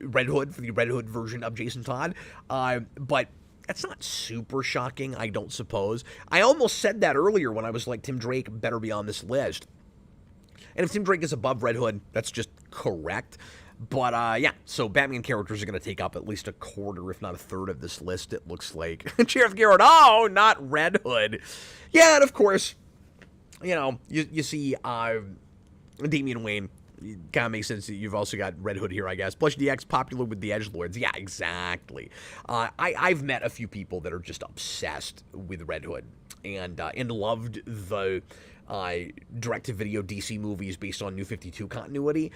Red Hood, for the Red Hood version of Jason Todd, but that's not super shocking, I don't suppose. I almost said that earlier when I was like, Tim Drake better be on this list. And if Tim Drake is above Red Hood, that's just correct. But, yeah, so Batman characters are going to take up at least a quarter, if not a third of this list, it looks like. Sheriff Garrett, oh, not Red Hood. Yeah, and of course, you know, you see Damian Wayne. It kind of makes sense that you've also got Red Hood here, I guess. Plush DX, popular with the Edgelords. Yeah, exactly. I've met a few people that are just obsessed with Red Hood and loved the direct-to-video DC movies based on New 52 continuity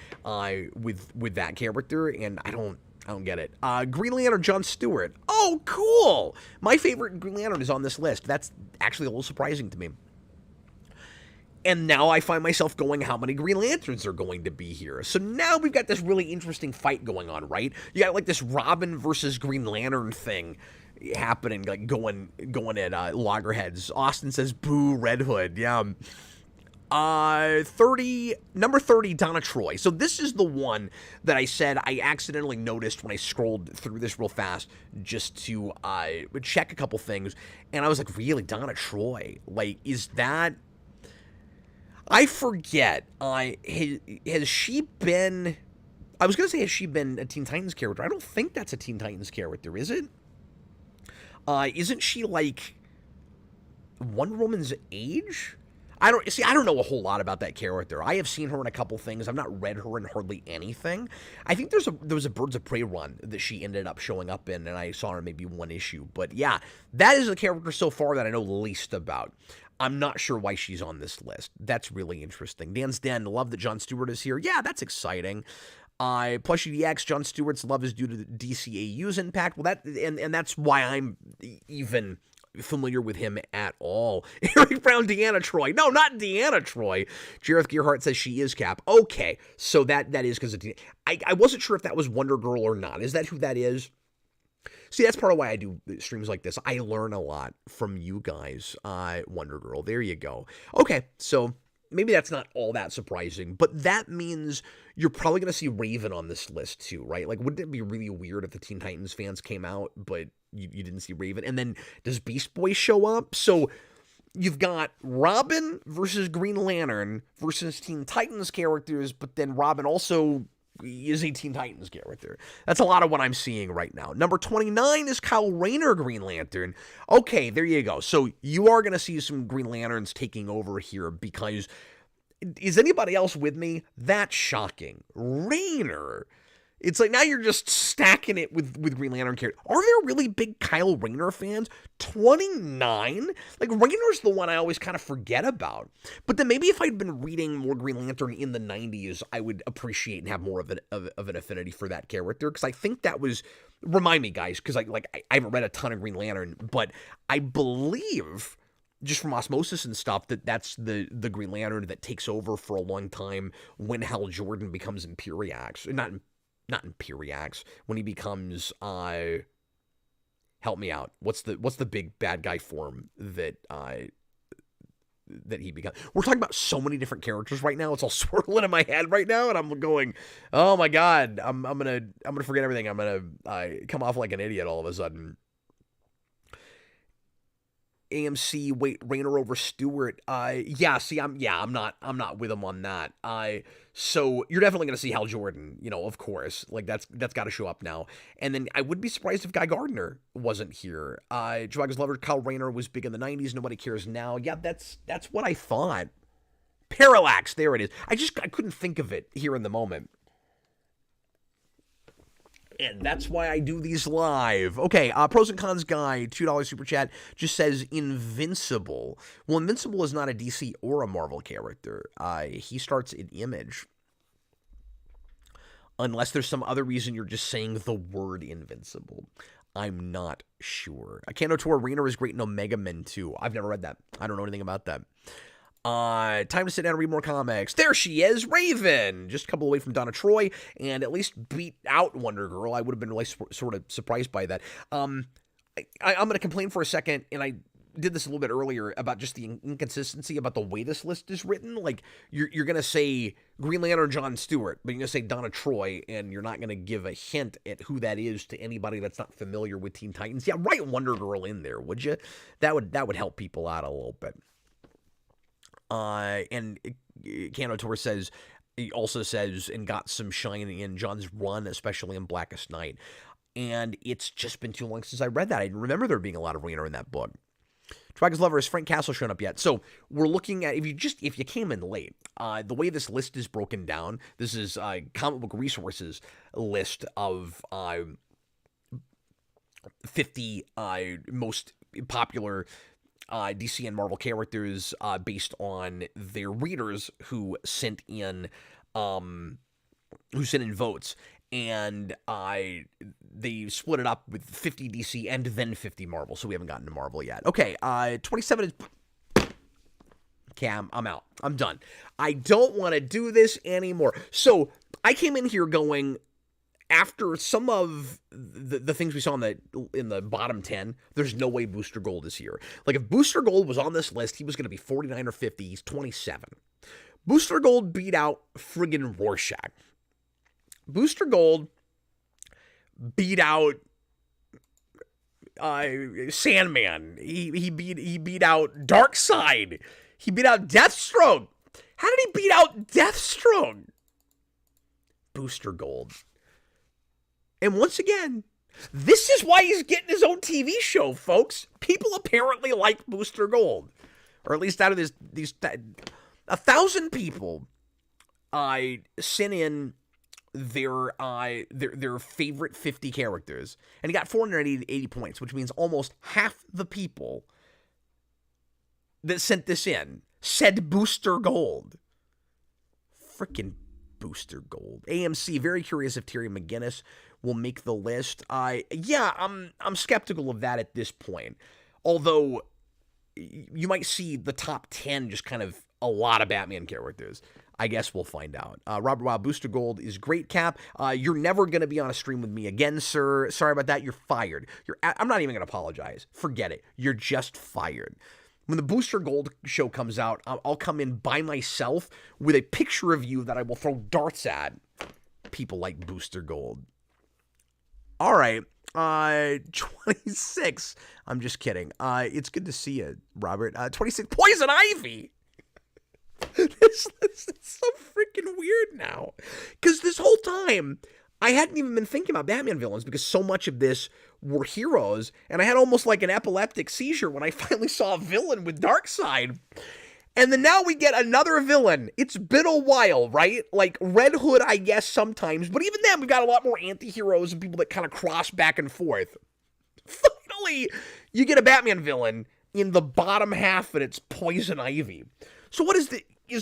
with that character, and I don't get it. Green Lantern, John Stewart. Oh, cool! My favorite Green Lantern is on this list. That's actually a little surprising to me. And now I find myself going, how many Green Lanterns are going to be here? So now we've got this really interesting fight going on, right? You got like this Robin versus Green Lantern thing happening, like going at loggerheads. Austin says, boo, Red Hood. Yeah. Number 30, Donna Troy. So this is the one that I said I accidentally noticed when I scrolled through this real fast just to check a couple things. And I was like, really, Donna Troy? Like, is that... I forget. Has she been... I was going to say, has she been a Teen Titans character? I don't think that's a Teen Titans character, is it? Isn't she, like, Wonder Woman's age? I don't know a whole lot about that character. I have seen her in a couple things. I've not read her in hardly anything. I think there was a Birds of Prey run that she ended up showing up in, and I saw her in maybe one issue. But yeah, that is a character so far that I know least about. I'm not sure why she's on this list. That's really interesting. Dan's Den, love that Jon Stewart is here. Yeah, that's exciting. Plushie DX, Jon Stewart's love is due to the DCAU's impact. Well, and that's why I'm even familiar with him at all. Eric Brown, Deanna Troy. No, not Deanna Troy. Jareth Gearhart says she is Cap. Okay, so that is because of I wasn't sure if that was Wonder Girl or not. Is that who that is? See, that's part of why I do streams like this. I learn a lot from you guys. Wonder Girl. There you go. Okay, so maybe that's not all that surprising, but that means you're probably going to see Raven on this list too, right? Like, wouldn't it be really weird if the Teen Titans fans came out, but you didn't see Raven? And then does Beast Boy show up? So you've got Robin versus Green Lantern versus Teen Titans characters, but then Robin also is a Teen Titans character. That's a lot of what I'm seeing right now. Number 29 is Kyle Rayner, Green Lantern. Okay, there you go. So you are going to see some Green Lanterns taking over here because, is anybody else with me? That's shocking. Rayner. It's like now you're just stacking it with Green Lantern characters. Are there really big Kyle Rayner fans? 29? Like, Rayner's the one I always kind of forget about. But then maybe if I'd been reading more Green Lantern in the 90s, I would appreciate and have more of an affinity for that character. Because I think that was... Remind me, guys, because I haven't read a ton of Green Lantern, but I believe... just from osmosis and stuff, that's the Green Lantern that takes over for a long time when Hal Jordan becomes Imperiax. Not Imperiax, when he becomes, help me out. What's the big bad guy form that he becomes? We're talking about so many different characters right now. It's all swirling in my head right now, and I'm going, oh my god, I'm gonna forget everything. I'm gonna come off like an idiot all of a sudden. AMC, wait, Rayner over Stewart. Yeah, see, I'm not with him on that. So you're definitely going to see Hal Jordan, of course. Like, that's got to show up now. And then I would be surprised if Guy Gardner wasn't here. Dragon's Lover, Kyle Rayner was big in the 90s. Nobody cares now. Yeah, that's what I thought. Parallax, there it is. I couldn't think of it here in the moment. And that's why I do these live. Okay, pros and cons guy, $2 super chat, just says Invincible. Well, Invincible is not a DC or a Marvel character. He starts in Image. Unless there's some other reason you're just saying the word Invincible. I'm not sure. Akano Tor Rayner is great in Omega Men too. I've never read that. I don't know anything about that. Time to sit down and read more comics. There she is, Raven. Just a couple away from Donna Troy, and at least beat out Wonder Girl. I would have been really sort of surprised by that. I'm going to complain for a second, and I did this a little bit earlier about just the inconsistency about the way this list is written. Like, you're going to say Green Lantern John Stewart, but you're going to say Donna Troy, and you're not going to give a hint at who that is to anybody that's not familiar with Teen Titans. Yeah, write Wonder Girl in there, would you? That would help people out a little bit. And Canotor says, he also says, and got some shine in John's run, especially in Blackest Night. And it's just been too long since I read that. I didn't remember there being a lot of Rayner in that book. Dragon's Lover, is Frank Castle shown up yet? So we're looking at, if you came in late, the way this list is broken down, this is comic book resources list of 50 most popular DC and Marvel characters based on their readers who sent in votes, and they split it up with 50 DC and then 50 Marvel, so we haven't gotten to Marvel yet. Okay, 27 is... Okay, I'm out. I'm done. I don't want to do this anymore. So I came in here going, after some of the things we saw in the bottom 10, there's no way Booster Gold is here. Like, if Booster Gold was on this list, he was going to be 49 or 50. He's 27. Booster Gold beat out friggin' Rorschach. Booster Gold beat out Sandman. He beat out Darkseid. He beat out Deathstroke. How did he beat out Deathstroke? Booster Gold. And once again, this is why he's getting his own TV show, folks. People apparently like Booster Gold. Or at least out of these 1,000 people sent in their favorite 50 characters. And he got 480 points, which means almost half the people that sent this in said Booster Gold. Frickin' Booster Gold. AMC, very curious if Terry McGinnis will make the list. Yeah, I'm skeptical of that at this point. Although you might see the top 10 just kind of a lot of Batman characters. I guess we'll find out. Robert Wow, Booster Gold is great, Cap. You're never going to be on a stream with me again, sir. Sorry about that. You're fired. I'm not even going to apologize. Forget it. You're just fired. When the Booster Gold show comes out, I'll come in by myself with a picture of you that I will throw darts at. People like Booster Gold. All right. 26. I'm just kidding. It's good to see you, Robert. 26. Poison Ivy. This is so freaking weird now. Because this whole time, I hadn't even been thinking about Batman villains because so much of this were heroes, and I had almost like an epileptic seizure when I finally saw a villain with Darkseid. And then now we get another villain. It's been a while, right? Like Red Hood, I guess, sometimes, but even then, we've got a lot more anti-heroes and people that kind of cross back and forth. Finally, you get a Batman villain in the bottom half, and it's Poison Ivy. So what is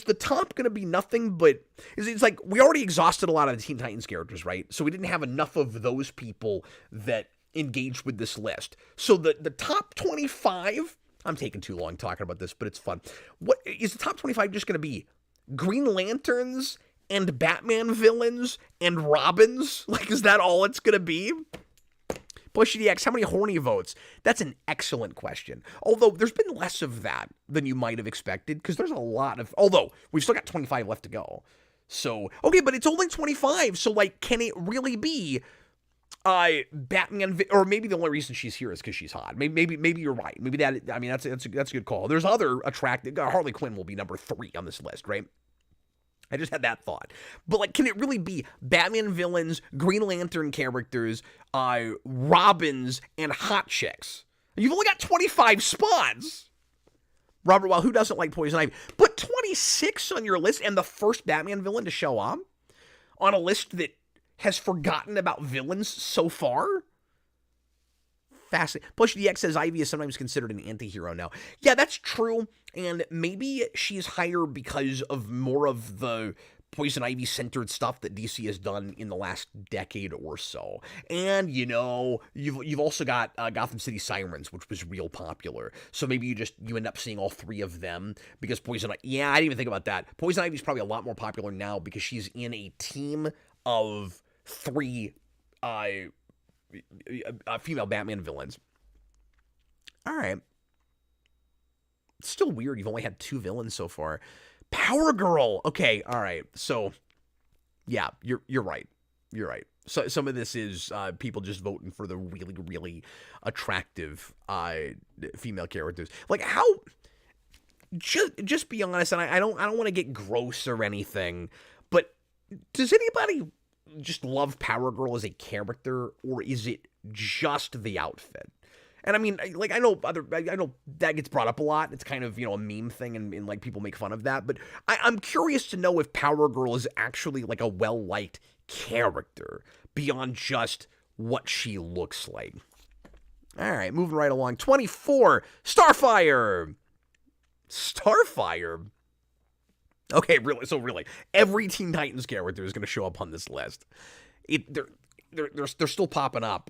the top going to be nothing but, it's like we already exhausted a lot of the Teen Titans characters, right? So we didn't have enough of those people that engaged with this list. So the top 25, I'm taking too long talking about this, but it's fun. What is the top 25 just going to be? Green Lanterns and Batman villains and Robins? Like, is that all it's going to be? Bushy DX, how many horny votes? That's an excellent question. Although, there's been less of that than you might have expected, because there's a lot of... Although, we've still got 25 left to go. So, okay, but it's only 25, so, like, can it really be Batman... Or maybe the only reason she's here is because she's hot. Maybe you're right. Maybe that... I mean, that's a good call. There's other attractive... Harley Quinn will be number 3 on this list, right? I just had that thought. But, like, can it really be Batman villains, Green Lantern characters, Robins, and hot chicks? You've only got 25 spots. Robert, well, who doesn't like Poison Ivy? Put 26 on your list and the first Batman villain to show up on a list that has forgotten about villains so far? Fascinating. Push DX says Ivy is sometimes considered an anti-hero now. Yeah, that's true. And maybe she's higher because of more of the Poison Ivy-centered stuff that DC has done in the last decade or so. And, you know, you've also got Gotham City Sirens, which was real popular. So maybe you end up seeing all 3 of them because Poison Ivy... Yeah, I didn't even think about that. Poison Ivy's probably a lot more popular now because she's in a team of 3... female Batman villains. All right. It's still weird. You've only had 2 villains so far. Power Girl. Okay. All right. So, yeah, you're right. You're right. So some of this is people just voting for the really, really attractive female characters. Like how? Just be honest, and I don't want to get gross or anything, but does anybody just love Power Girl as a character, or is it just the outfit? And I mean, like, I know that gets brought up a lot. It's kind of, you know, a meme thing, and like people make fun of that. But I'm curious to know if Power Girl is actually like a well-liked character beyond just what she looks like. All right, moving right along. 24, Starfire. Starfire. Okay, really, every Teen Titans character is going to show up on this list. They're still popping up.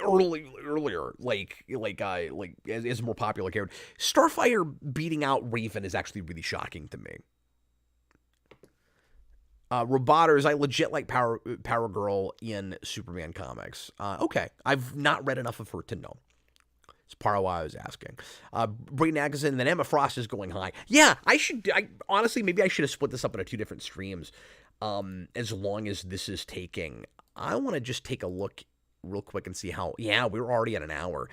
Earlier, like as a more popular character. Starfire beating out Raven is actually really shocking to me. Roboters, I legit like Power Girl in Superman comics. Okay, I've not read enough of her to know. It's part of why I was asking. Brayden Atkinson, and then Emma Frost is going high. Yeah, honestly, maybe I should have split this up into 2 different streams. As long as this is taking, I want to just take a look real quick and see how. Yeah, we're already at an hour.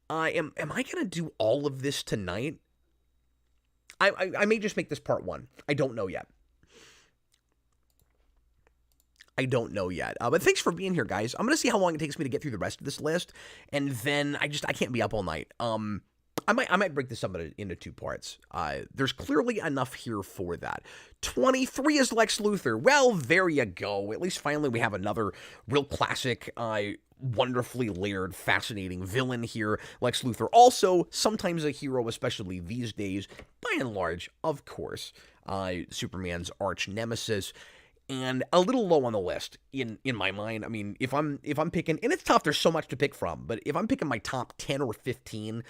Am I gonna do all of this tonight? I may just make this part 1. I don't know yet. But thanks for being here, guys. I'm gonna see how long it takes me to get through the rest of this list, and then I can't be up all night. I might break this up into 2 parts. There's clearly enough here for that. 23 is Lex Luthor. Well, there you go. At least finally we have another real classic, wonderfully layered, fascinating villain here. Lex Luthor, also sometimes a hero, especially these days, by and large, of course. Superman's arch nemesis. and a little low on the list in my mind. I mean, if I'm picking, and it's tough, there's so much to pick from, but if I'm picking my top 10 or 15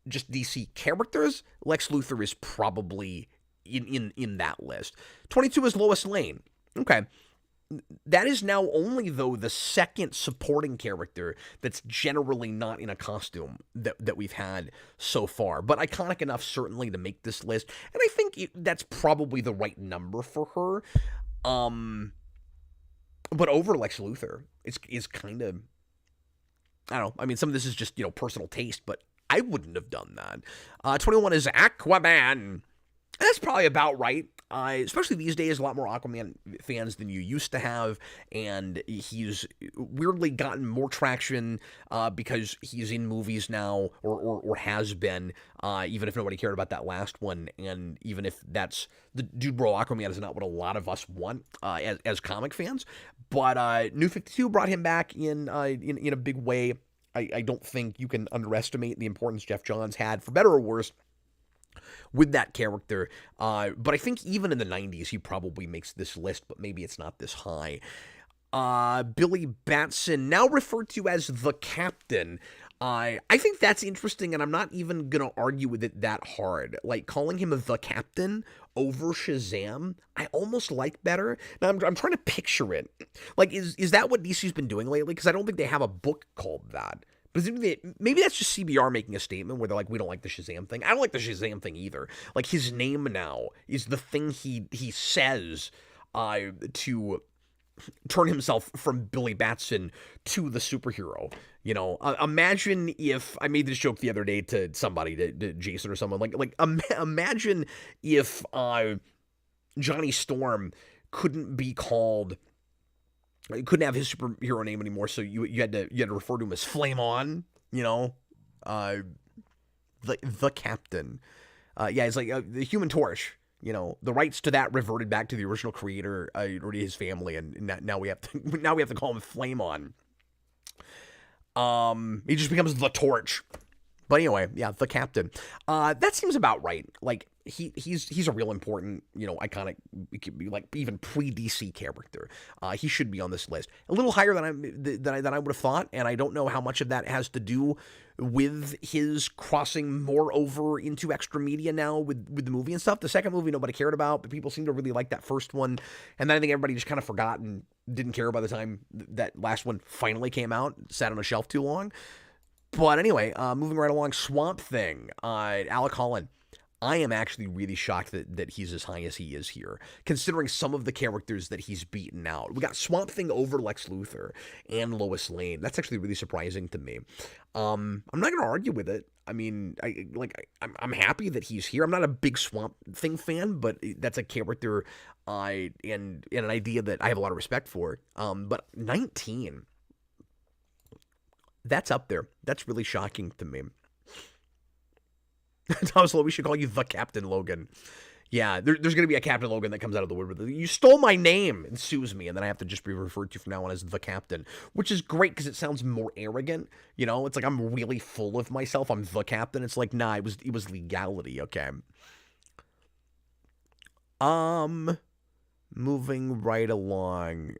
just DC characters, Lex Luthor is probably in that list. 22 is Lois Lane. Okay. That is now only, though, the second supporting character that's generally not in a costume that we've had so far, but iconic enough certainly to make this list, and I think that's probably the right number for her. But over Lex Luthor is kind of, I don't know. I mean, some of this is just, personal taste, but I wouldn't have done that. 21 is Aquaman. That's probably about right. Especially these days, a lot more Aquaman fans than you used to have, and he's weirdly gotten more traction because he's in movies now, or has been, even if nobody cared about that last one, and even if that's the dude bro Aquaman is not what a lot of us want as comic fans. But New 52 brought him back in a big way. I don't think you can underestimate the importance Jeff Johns had, for better or worse, with that character. But I think even in the 90s, he probably makes this list, but maybe it's not this high. Billy Batson, now referred to as the Captain. I think that's interesting, and I'm not even going to argue with it that hard. Like, calling him the Captain over Shazam, I almost like better. Now, I'm trying to picture it. Like, is that what DC's been doing lately? Because I don't think they have a book called that. But maybe that's just CBR making a statement where they're like, we don't like the Shazam thing. I don't like the Shazam thing either. Like, his name now is the thing he says to turn himself from Billy Batson to the superhero. Imagine if, I made this joke the other day to somebody, to Jason or someone, imagine if Johnny Storm couldn't be called, you couldn't have his superhero name anymore, so you had to refer to him as Flame On, the Captain. Yeah, it's like the Human Torch. The rights to that reverted back to the original creator or to his family, and now we have to call him Flame On. He just becomes the Torch. But anyway, yeah, the Captain. That seems about right. Like, he's a real important, iconic, like, even pre-DC character. He should be on this list. A little higher than I would have thought, and I don't know how much of that has to do with his crossing more over into extra media now with the movie and stuff. The second movie nobody cared about, but people seem to really like that first one, and then I think everybody just kind of forgot and didn't care by the time that last one finally came out, sat on a shelf too long. But anyway, moving right along, Swamp Thing, Alec Holland. I am actually really shocked that he's as high as he is here, considering some of the characters that he's beaten out. We got Swamp Thing over Lex Luthor and Lois Lane. That's actually really surprising to me. I'm not going to argue with it. I mean, I'm happy that he's here. I'm not a big Swamp Thing fan, but that's a character and an idea that I have a lot of respect for. But 19, that's up there. That's really shocking to me. Thomas Lowe, we should call you the Captain Logan. Yeah, there's going to be a Captain Logan that comes out of the woodwork. You stole my name and sues me, and then I have to just be referred to from now on as the Captain, which is great because it sounds more arrogant. It's like I'm really full of myself. I'm the Captain. It's like, nah, it was legality. Okay. Moving right along.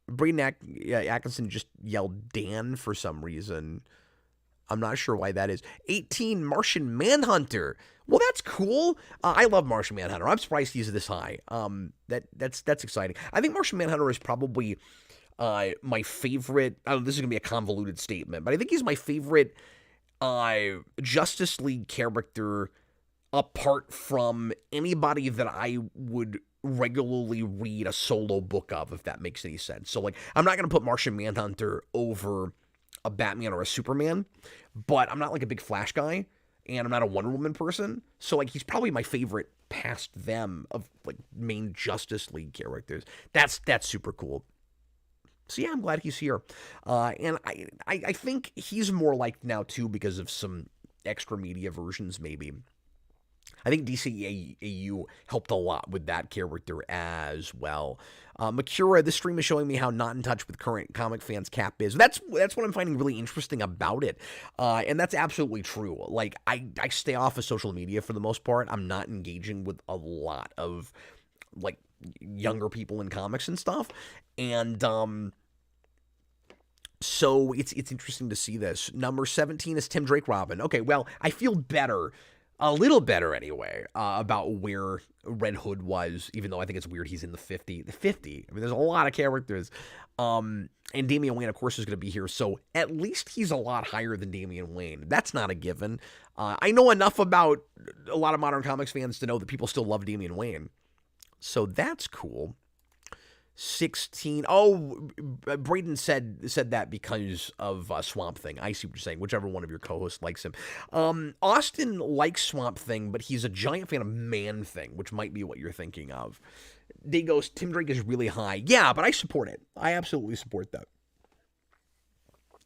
Braden Atkinson just yelled Dan for some reason. I'm not sure why that is. 18, Martian Manhunter. Well, that's cool. I love Martian Manhunter. I'm surprised he's this high. That's exciting. I think Martian Manhunter is probably my favorite. I don't know, this is going to be a convoluted statement, but I think he's my favorite Justice League character apart from anybody that I would regularly read a solo book of, if that makes any sense. So, like, I'm not going to put Martian Manhunter over a Batman or a Superman, but I'm not like a big Flash guy, and I'm not a Wonder Woman person, so like he's probably my favorite past them of like main Justice League characters. That's super cool. So yeah, I'm glad he's here, and I think he's more liked now too because of some extra media versions maybe. I think DCAU helped a lot with that character as well. Makura, this stream is showing me how not in touch with current comic fans Cap is. That's what I'm finding really interesting about it. And that's absolutely true. Like, I stay off of social media for the most part. I'm not engaging with a lot of, like, younger people in comics and stuff. And so it's interesting to see this. Number 17 is Tim Drake Robin. Okay, well, I feel better, a little better anyway, about where Red Hood was, even though I think it's weird he's in the 50. The 50. I mean, there's a lot of characters. And Damian Wayne, of course, is going to be here, so at least he's a lot higher than Damian Wayne. That's not a given. I know enough about a lot of modern comics fans to know that people still love Damian Wayne. So that's cool. 16. Oh, Braden said that because of Swamp Thing. I see what you're saying. Whichever one of your co-hosts likes him. Austin likes Swamp Thing, but he's a giant fan of Man Thing, which might be what you're thinking of. They goes, Tim Drake is really high. Yeah, but I support it. I absolutely support that.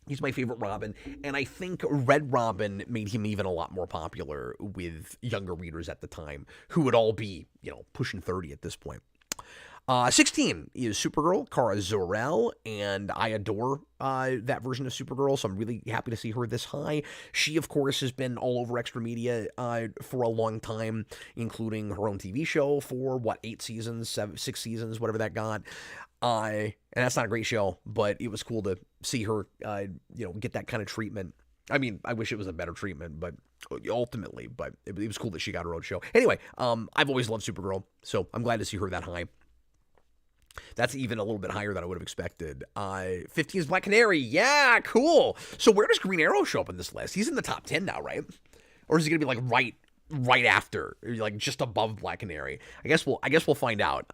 He's my favorite Robin, and I think Red Robin made him even a lot more popular with younger readers at the time, who would all be, pushing 30 at this point. 16 is Supergirl, Kara Zor-El, and I adore that version of Supergirl, so I'm really happy to see her this high. She, of course, has been all over Extra Media for a long time, including her own TV show for, 6 seasons, whatever that got. And that's not a great show, but it was cool to see her, get that kind of treatment. I mean, I wish it was a better treatment, but ultimately, it was cool that she got her own show. Anyway, I've always loved Supergirl, so I'm glad to see her that high. That's even a little bit higher than I would have expected. 15 is Black Canary. Yeah, cool. So where does Green Arrow show up in this list? He's in the top 10 now, right? Or is he going to be like right after, like just above Black Canary? I guess we'll find out.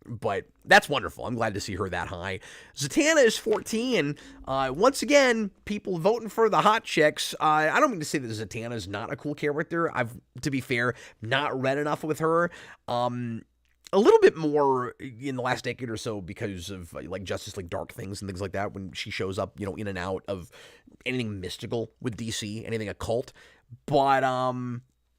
But that's wonderful. I'm glad to see her that high. Zatanna is 14. Once again, people voting for the hot chicks. I don't mean to say that Zatanna is not a cool character. To be fair, not read enough with her. A little bit more in the last decade or so because of like Justice League Dark Things and things like that, when she shows up, in and out of anything mystical with DC, anything occult. But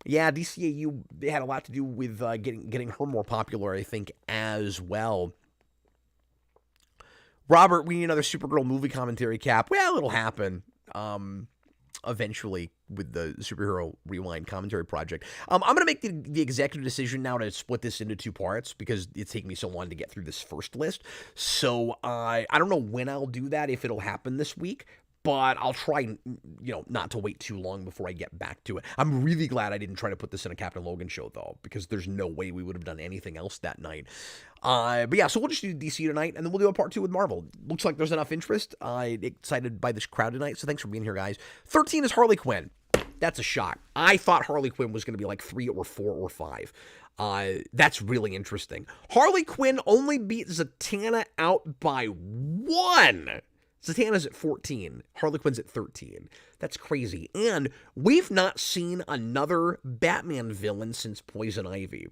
yeah, DCAU had a lot to do with getting her more popular, I think, as well. Robert, we need another Supergirl movie commentary, Cap. Well, it'll happen. Eventually with the Superhero Rewind commentary project. I'm going to make the executive decision now to split this into 2 parts because it's taken me so long to get through this first list. So I don't know when I'll do that, if it'll happen this week, but I'll try, not to wait too long before I get back to it. I'm really glad I didn't try to put this in a Captain Logan show, though, because there's no way we would have done anything else that night. But yeah, so we'll just do DC tonight, and then we'll do a part 2 with Marvel. Looks like there's enough interest. I'm excited by this crowd tonight, so thanks for being here, guys. 13 is Harley Quinn. That's a shock. I thought Harley Quinn was going to be like 3 or 4 or 5. That's really interesting. Harley Quinn only beat Zatanna out by 1. Zatanna's at 14. Harley Quinn's at 13. That's crazy. And we've not seen another Batman villain since Poison Ivy.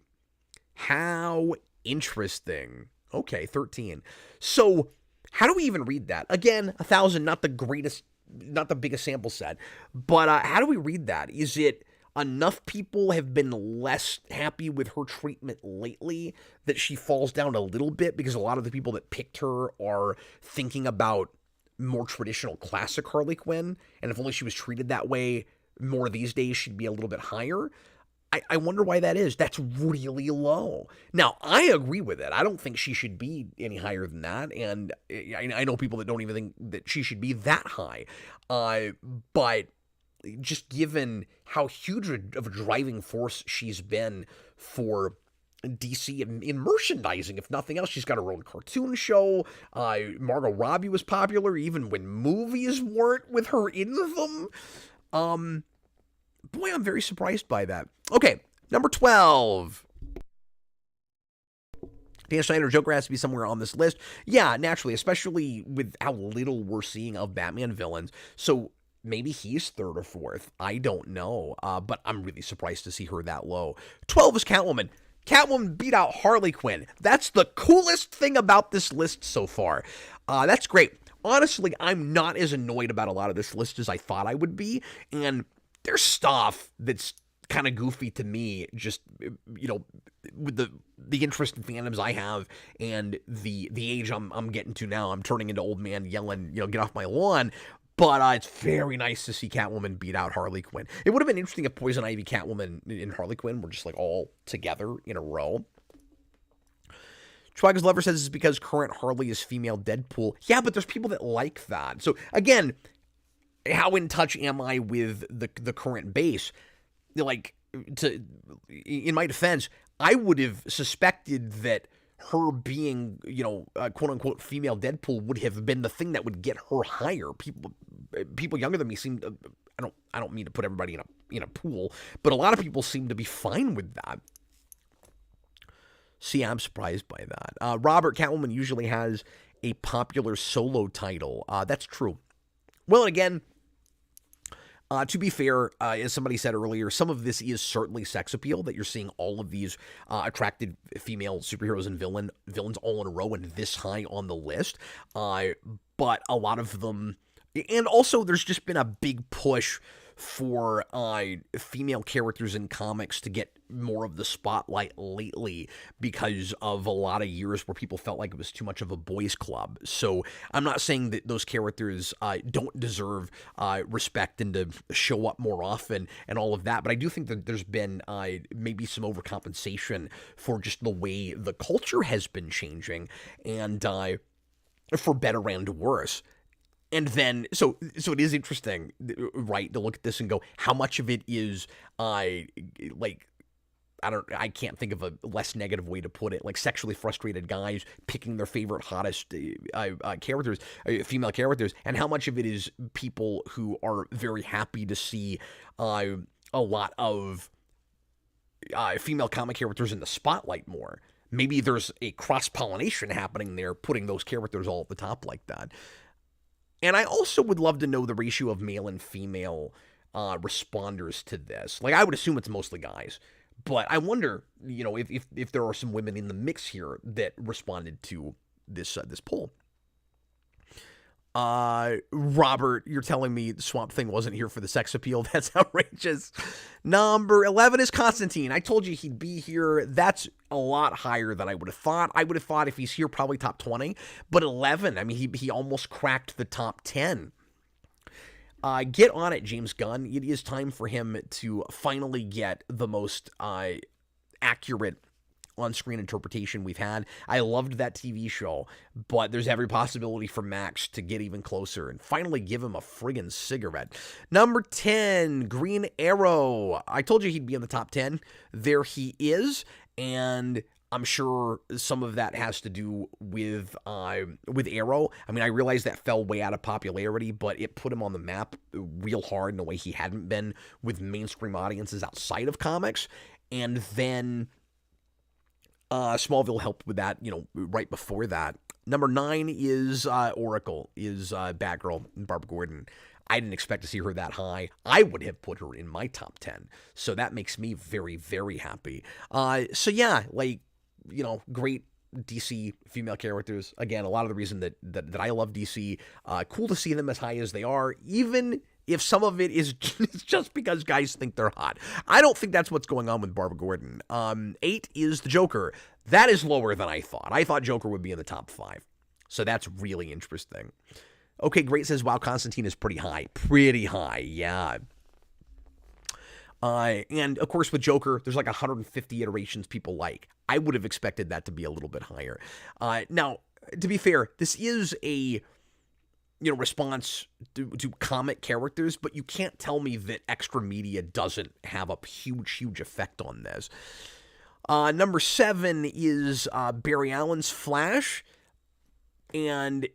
How interesting. Okay, 13. So how do we even read that? Again, 1,000, not the biggest sample set. But how do we read that? Is it enough people have been less happy with her treatment lately that she falls down a little bit because a lot of the people that picked her are thinking about more traditional classic Harley Quinn, and if only she was treated that way more these days, she'd be a little bit higher? I wonder why that is. That's really low. Now, I agree with it. I don't think she should be any higher than that, and I know people that don't even think that she should be that high. But just given how huge of a driving force she's been for DC in merchandising, if nothing else. She's got her own cartoon show. Margot Robbie was popular even when movies weren't with her in them. Boy, I'm very surprised by that. Okay, number 12. Dan Schneider, Joker has to be somewhere on this list. Yeah, naturally, especially with how little we're seeing of Batman villains. So maybe he's 3rd or 4th. I don't know, but I'm really surprised to see her that low. 12 is Catwoman. Catwoman beat out Harley Quinn. That's the coolest thing about this list so far. That's great. Honestly, I'm not as annoyed about a lot of this list as I thought I would be. And there's stuff that's kind of goofy to me, just, with the interest in fandoms I have and the age I'm getting to now. I'm turning into old man yelling, get off my lawn. But it's very nice to see Catwoman beat out Harley Quinn. It would have been interesting if Poison Ivy, Catwoman, and Harley Quinn were just like all together in a row. Schwager's Lover says it's because current Harley is female Deadpool. Yeah, but there's people that like that. So again, how in touch am I with the current base? Like, in my defense, I would have suspected that her being, quote unquote female Deadpool would have been the thing that would get her higher. People younger than me seem to, I don't mean to put everybody in a pool, but a lot of people seem to be fine with that. See, I'm surprised by that. Robert, Catwoman usually has a popular solo title. That's true. Well, and again, to be fair, as somebody said earlier, some of this is certainly sex appeal, that you're seeing all of these attractive female superheroes and villains all in a row and this high on the list. But a lot of them, and also there's just been a big push for female characters in comics to get more of the spotlight lately because of a lot of years where people felt like it was too much of a boys club. So I'm not saying that those characters don't deserve respect and to show up more often and all of that, but I do think that there's been maybe some overcompensation for just the way the culture has been changing, and for better and worse. And then, so it is interesting, right, to look at this and go, how much of it is, I can't think of a less negative way to put it, like sexually frustrated guys picking their favorite, hottest characters, female characters, and how much of it is people who are very happy to see a lot of female comic characters in the spotlight more. Maybe there's a cross-pollination happening there, putting those characters all at the top like that. And I also would love to know the ratio of male and female responders to this. Like, I would assume it's mostly guys, but I wonder, if there are some women in the mix here that responded to this poll. Robert, you're telling me Swamp Thing wasn't here for the sex appeal? That's outrageous. Number 11 is Constantine. I told you he'd be here. That's a lot higher than I would have thought. I would have thought if he's here, probably top 20. But 11, I mean, he almost cracked the top 10. Get on it, James Gunn. It is time for him to finally get the most accurate on-screen interpretation we've had. I loved that TV show, but there's every possibility for Max to get even closer and finally give him a friggin' cigarette. Number 10, Green Arrow. I told you he'd be in the top 10. There he is, and I'm sure some of that has to do with Arrow. I mean, I realize that fell way out of popularity, but it put him on the map real hard in a way he hadn't been with mainstream audiences outside of comics. And then Smallville helped with that, right before that. Number 9 is Oracle, is Batgirl and Barbara Gordon. I didn't expect to see her that high. I would have put her in my top 10. So that makes me very, very happy. So yeah, great DC female characters. Again, a lot of the reason that I love DC. Cool to see them as high as they are, even if some of it is just because guys think they're hot. I don't think that's what's going on with Barbara Gordon. 8 is the Joker. That is lower than I thought. I thought Joker would be in the top 5. So that's really interesting. Okay, Great says, wow, Constantine is pretty high. Pretty high, yeah. And, of course, with Joker, there's like 150 iterations people like. I would have expected that to be a little bit higher. Now, to be fair, this is a response to comic characters, but you can't tell me that extra media doesn't have a huge effect on this. Number 7 is Barry Allen's Flash, and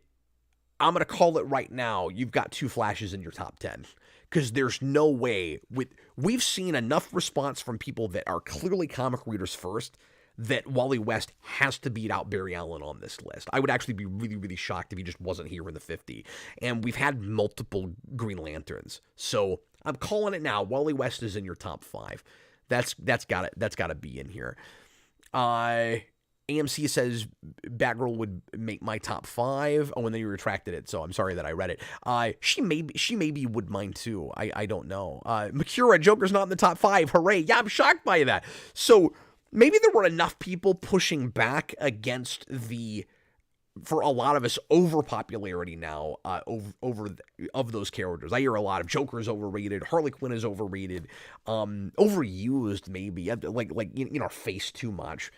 I'm going to call it right now. You've got 2 Flashes in your top 10, because there's no way we've seen enough response from people that are clearly comic readers first that Wally West has to beat out Barry Allen on this list. I would actually be really, really shocked if he just wasn't here in the 50. And we've had multiple Green Lanterns. So I'm calling it now. Wally West is in your top 5. That's got to be in here. AMC says Batgirl would make my top 5. Oh, and then you retracted it, so I'm sorry that I read it. She maybe would mine too. I don't know. Makura, Joker's not in the top 5. Hooray. Yeah, I'm shocked by that. So maybe there were enough people pushing back against the for a lot of us, overpopularity now of those characters. I hear a lot of Joker is overrated, Harley Quinn is overrated, overused maybe, like in our face too much.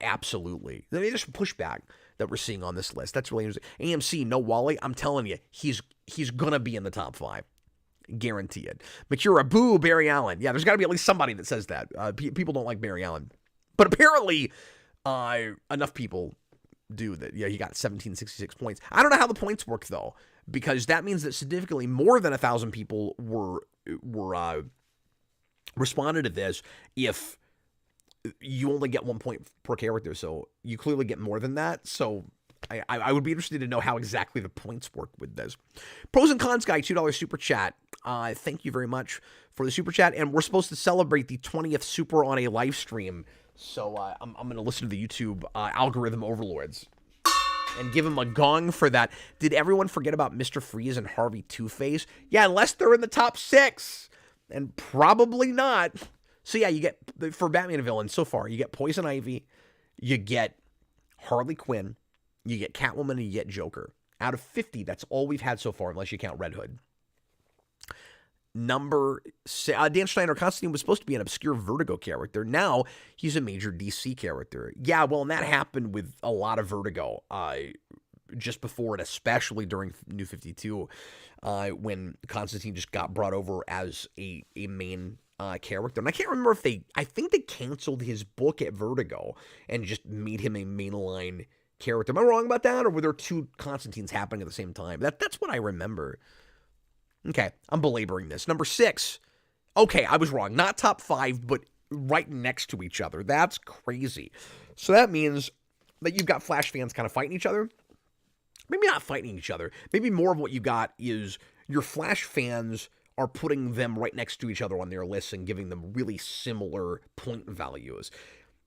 Absolutely. There's some pushback that we're seeing on this list. That's really interesting. AMC, no Wally. I'm telling you, he's gonna be in the top 5. Guarantee it. Makura, boo, Barry Allen. Yeah, there's got to be at least somebody that says that. People don't like Barry Allen. But apparently, enough people do that. Yeah, he got 1766 points. I don't know how the points work, though, because that means that significantly more than 1,000 people were responded to this if you only get 1 point per character. So you clearly get more than that. So I would be interested to know how exactly the points work with this. Pros and Cons Guy, $2 super chat. Thank you very much for the super chat. And we're supposed to celebrate the 20th super on a live stream. So I'm going to listen to the YouTube algorithm overlords and give him a gong for that. Did everyone forget about Mr. Freeze and Harvey Two-Face? Yeah, unless they're in the top 6. And probably not. So yeah, you get, for Batman villains so far, you get Poison Ivy, you get Harley Quinn, you get Catwoman, and you get Joker. Out of 50, that's all we've had so far, unless you count Red Hood. Dan Schneider, Constantine was supposed to be an obscure Vertigo character. Now, he's a major DC character. Yeah, well, and that happened with a lot of Vertigo just before and especially during New 52, when Constantine just got brought over as a main character. And I can't remember if I think they canceled his book at Vertigo and just made him a mainline character. Am I wrong about that? Or were there 2 Constantines happening at the same time? That's what I remember. Okay, I'm belaboring this. Number 6. Okay, I was wrong. Not top 5, but right next to each other. That's crazy. So that means that you've got Flash fans kind of fighting each other. Maybe not fighting each other. Maybe more of what you got is your Flash fans are putting them right next to each other on their lists and giving them really similar point values.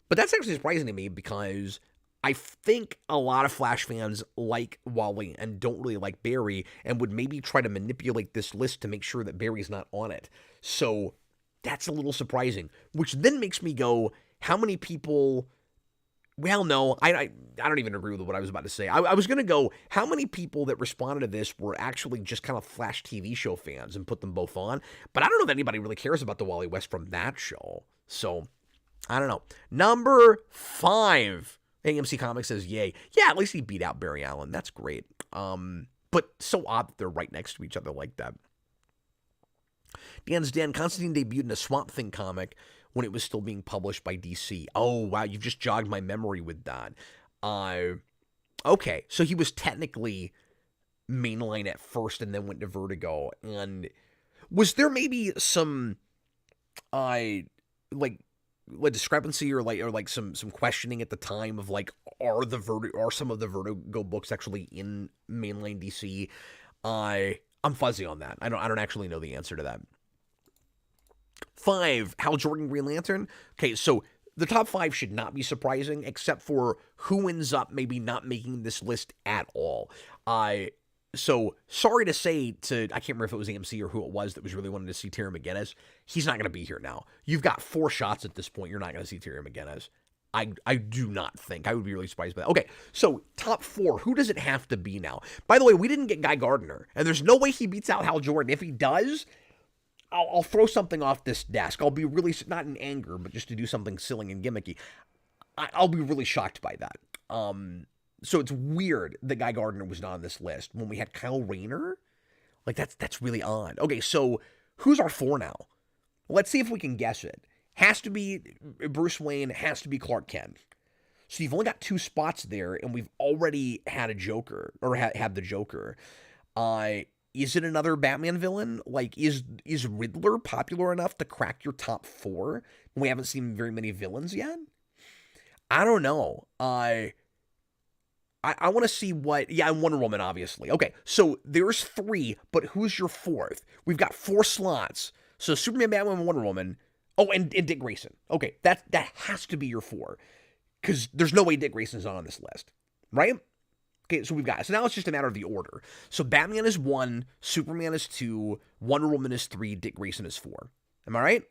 But that's actually surprising to me because I think a lot of Flash fans like Wally and don't really like Barry and would maybe try to manipulate this list to make sure that Barry's not on it. So that's a little surprising, which then makes me go, how many people... Well, no, I don't even agree with what I was about to say. I was going to go, how many people that responded to this were actually just kind of Flash TV show fans and put them both on? But I don't know if anybody really cares about the Wally West from that show. So, I don't know. Number 5. AMC Comics says, yay. Yeah, at least he beat out Barry Allen. That's great. But so odd that they're right next to each other like that. Dan's Dan, Constantine debuted in a Swamp Thing comic when it was still being published by DC. Oh, wow, you've just jogged my memory with that. Okay, so he was technically mainline at first and then went to Vertigo. And was there maybe some, like discrepancy or some questioning at the time of like, are some of the Vertigo books actually in mainline DC? I'm fuzzy on that. I don't actually know the answer to that. 5, Hal Jordan, Green Lantern. Okay, so the top 5 should not be surprising, except for who ends up maybe not making this list at all. So sorry to say I can't remember if it was AMC or who it was that was really wanting to see Terry McGinnis. He's not going to be here now. You've got 4 shots at this point. You're not going to see Terry McGinnis. I do not think. I would be really surprised by that. Okay, so top 4. Who does it have to be now? By the way, we didn't get Guy Gardner, and there's no way he beats out Hal Jordan. If he does, I'll throw something off this desk. I'll be really, not in anger, but just to do something silly and gimmicky. I'll be really shocked by that. So it's weird that Guy Gardner was not on this list when we had Kyle Rayner. Like, that's really odd. Okay, so who's our 4 now? Let's see if we can guess it. Has to be Bruce Wayne, has to be Clark Kent. So you've only got 2 spots there, and we've already had a Joker, or had the Joker. Is it another Batman villain? Like, is Riddler popular enough to crack your top 4? We haven't seen very many villains yet? I don't know. I want to see what... Yeah, and Wonder Woman, obviously. Okay, so there's 3, but who's your 4th? We've got 4 slots. So Superman, Batman, and Wonder Woman. Oh, and Dick Grayson. Okay, that has to be your 4. Because there's no way Dick Grayson's not on this list. Right? Okay, so so now it's just a matter of the order. So Batman is 1, Superman is 2, Wonder Woman is 3, Dick Grayson is 4. Am I right?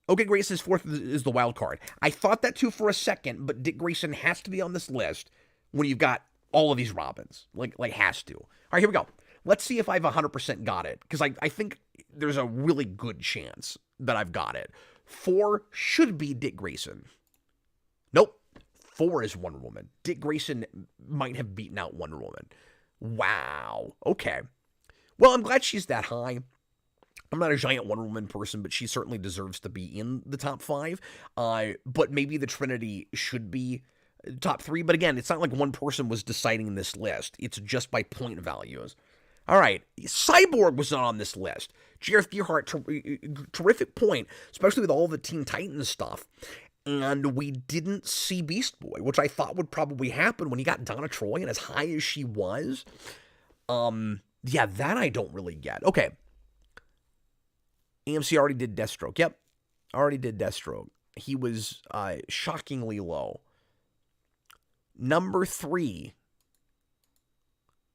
Okay, Grayson's 4th is the wild card. I thought that too for a second, but Dick Grayson has to be on this list when you've got All of these Robins. Like has to. All right, here we go. Let's see if I've 100% got it, because I think there's a really good chance that I've got it. 4 should be Dick Grayson. Nope. 4 is Wonder Woman. Dick Grayson might have beaten out Wonder Woman. Wow. Okay. Well, I'm glad she's that high. I'm not a giant Wonder Woman person, but she certainly deserves to be in the top 5. But maybe the Trinity should be top 3. But again, it's not like one person was deciding this list. It's just by point values. All right, Cyborg was not on this list. Gareth Gearhart, terrific point, especially with all the Teen Titans stuff. And we didn't see Beast Boy, which I thought would probably happen when he got Donna Troy, and as high as she was. Yeah, that I don't really get. Okay. AMC already did Deathstroke. Yep, already did Deathstroke. He was shockingly low. Number 3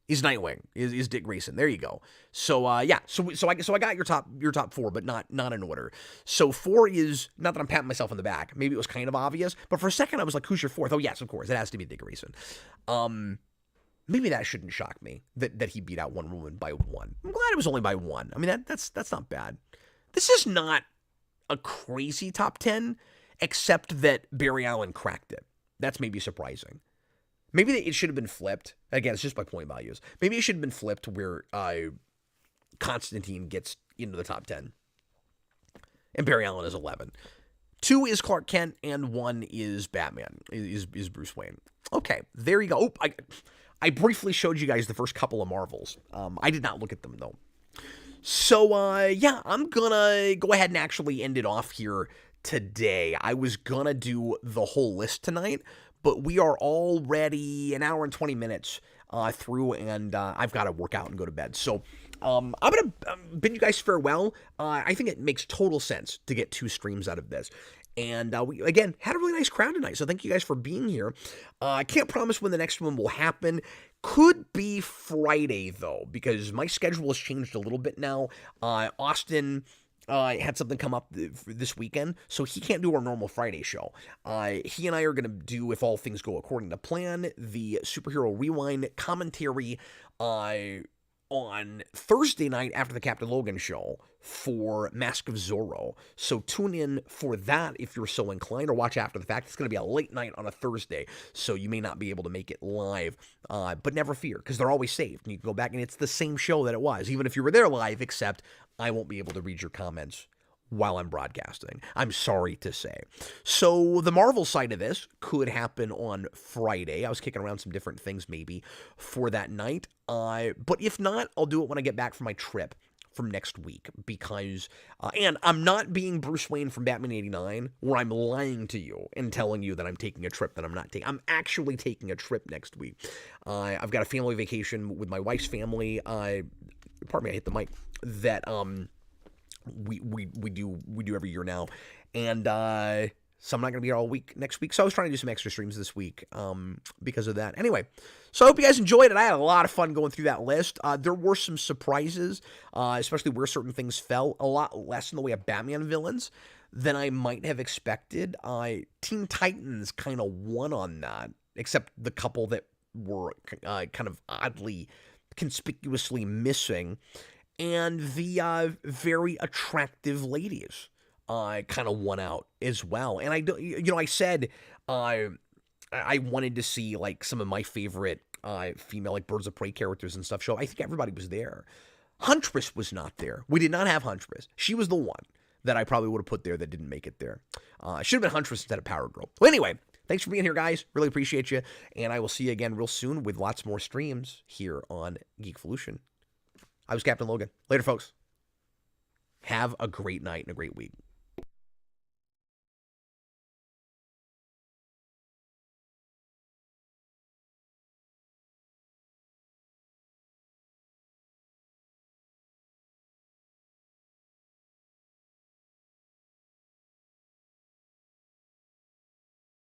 is Nightwing, is Dick Grayson. There you go. So yeah, so I got your top 4, but not in order. So 4 is, not that I'm patting myself on the back. Maybe it was kind of obvious, but for a second I was like, who's your 4th? Oh yes, of course, it has to be Dick Grayson. Maybe that shouldn't shock me that he beat out Wonder Woman by 1. I'm glad it was only by 1. I mean that's not bad. This is not a crazy top 10, except that Barry Allen cracked it. That's maybe surprising. Maybe it should have been flipped. Again, it's just by point values. Maybe it should have been flipped where Constantine gets into the top 10. And Barry Allen is 11. 2 is Clark Kent, and 1 is Batman, is Bruce Wayne. Okay, there you go. Oh, I briefly showed you guys the first couple of Marvels. I did not look at them, though. So, yeah, I'm gonna go ahead and actually end it off here today. I was gonna do the whole list tonight, but we are already an hour and 20 minutes through, and I've got to work out and go to bed. So I'm going to bid you guys farewell. I think it makes total sense to get 2 streams out of this. And we, again, had a really nice crowd tonight, so thank you guys for being here. I can't promise when the next one will happen. Could be Friday, though, because my schedule has changed a little bit now. Austin had something come up this weekend, so he can't do our normal Friday show. He and I are going to do, if all things go according to plan, the Superhero Rewind commentary on Thursday night after the Captain Logan show for Mask of Zorro. So tune in for that if you're so inclined, or watch after the fact. It's going to be a late night on a Thursday, so you may not be able to make it live. But never fear, because they're always saved. And you can go back, and it's the same show that it was, even if you were there live, except I won't be able to read your comments while I'm broadcasting. I'm sorry to say. So the Marvel side of this could happen on Friday. I was kicking around some different things maybe for that night. But if not, I'll do it when I get back from my trip from next week, because, and I'm not being Bruce Wayne from Batman 89, where I'm lying to you and telling you that I'm taking a trip that I'm not taking. I'm actually taking a trip next week. I've got a family vacation with my wife's family. Pardon me, I hit the mic. That, we do every year now, and so I'm not gonna be here all week next week. So I was trying to do some extra streams this week because of that. Anyway, so I hope you guys enjoyed it. I had a lot of fun going through that list. There were some surprises, especially where certain things fell. A lot less in the way of Batman villains than I might have expected. Teen Titans kind of won on that, except the couple that were kind of oddly, conspicuously missing. And the very attractive ladies kind of won out as well. And I said I wanted to see like some of my favorite female like Birds of Prey characters and stuff show. I think everybody was there. Huntress was not there. We did not have Huntress. She was the one that I probably would have put there that didn't make it there. Should have been Huntress instead of Power Girl. Well, anyway, thanks for being here, guys. Really appreciate you. And I will see you again real soon with lots more streams here on Geekvolution. I was Captain Logan. Later, folks. Have a great night and a great week.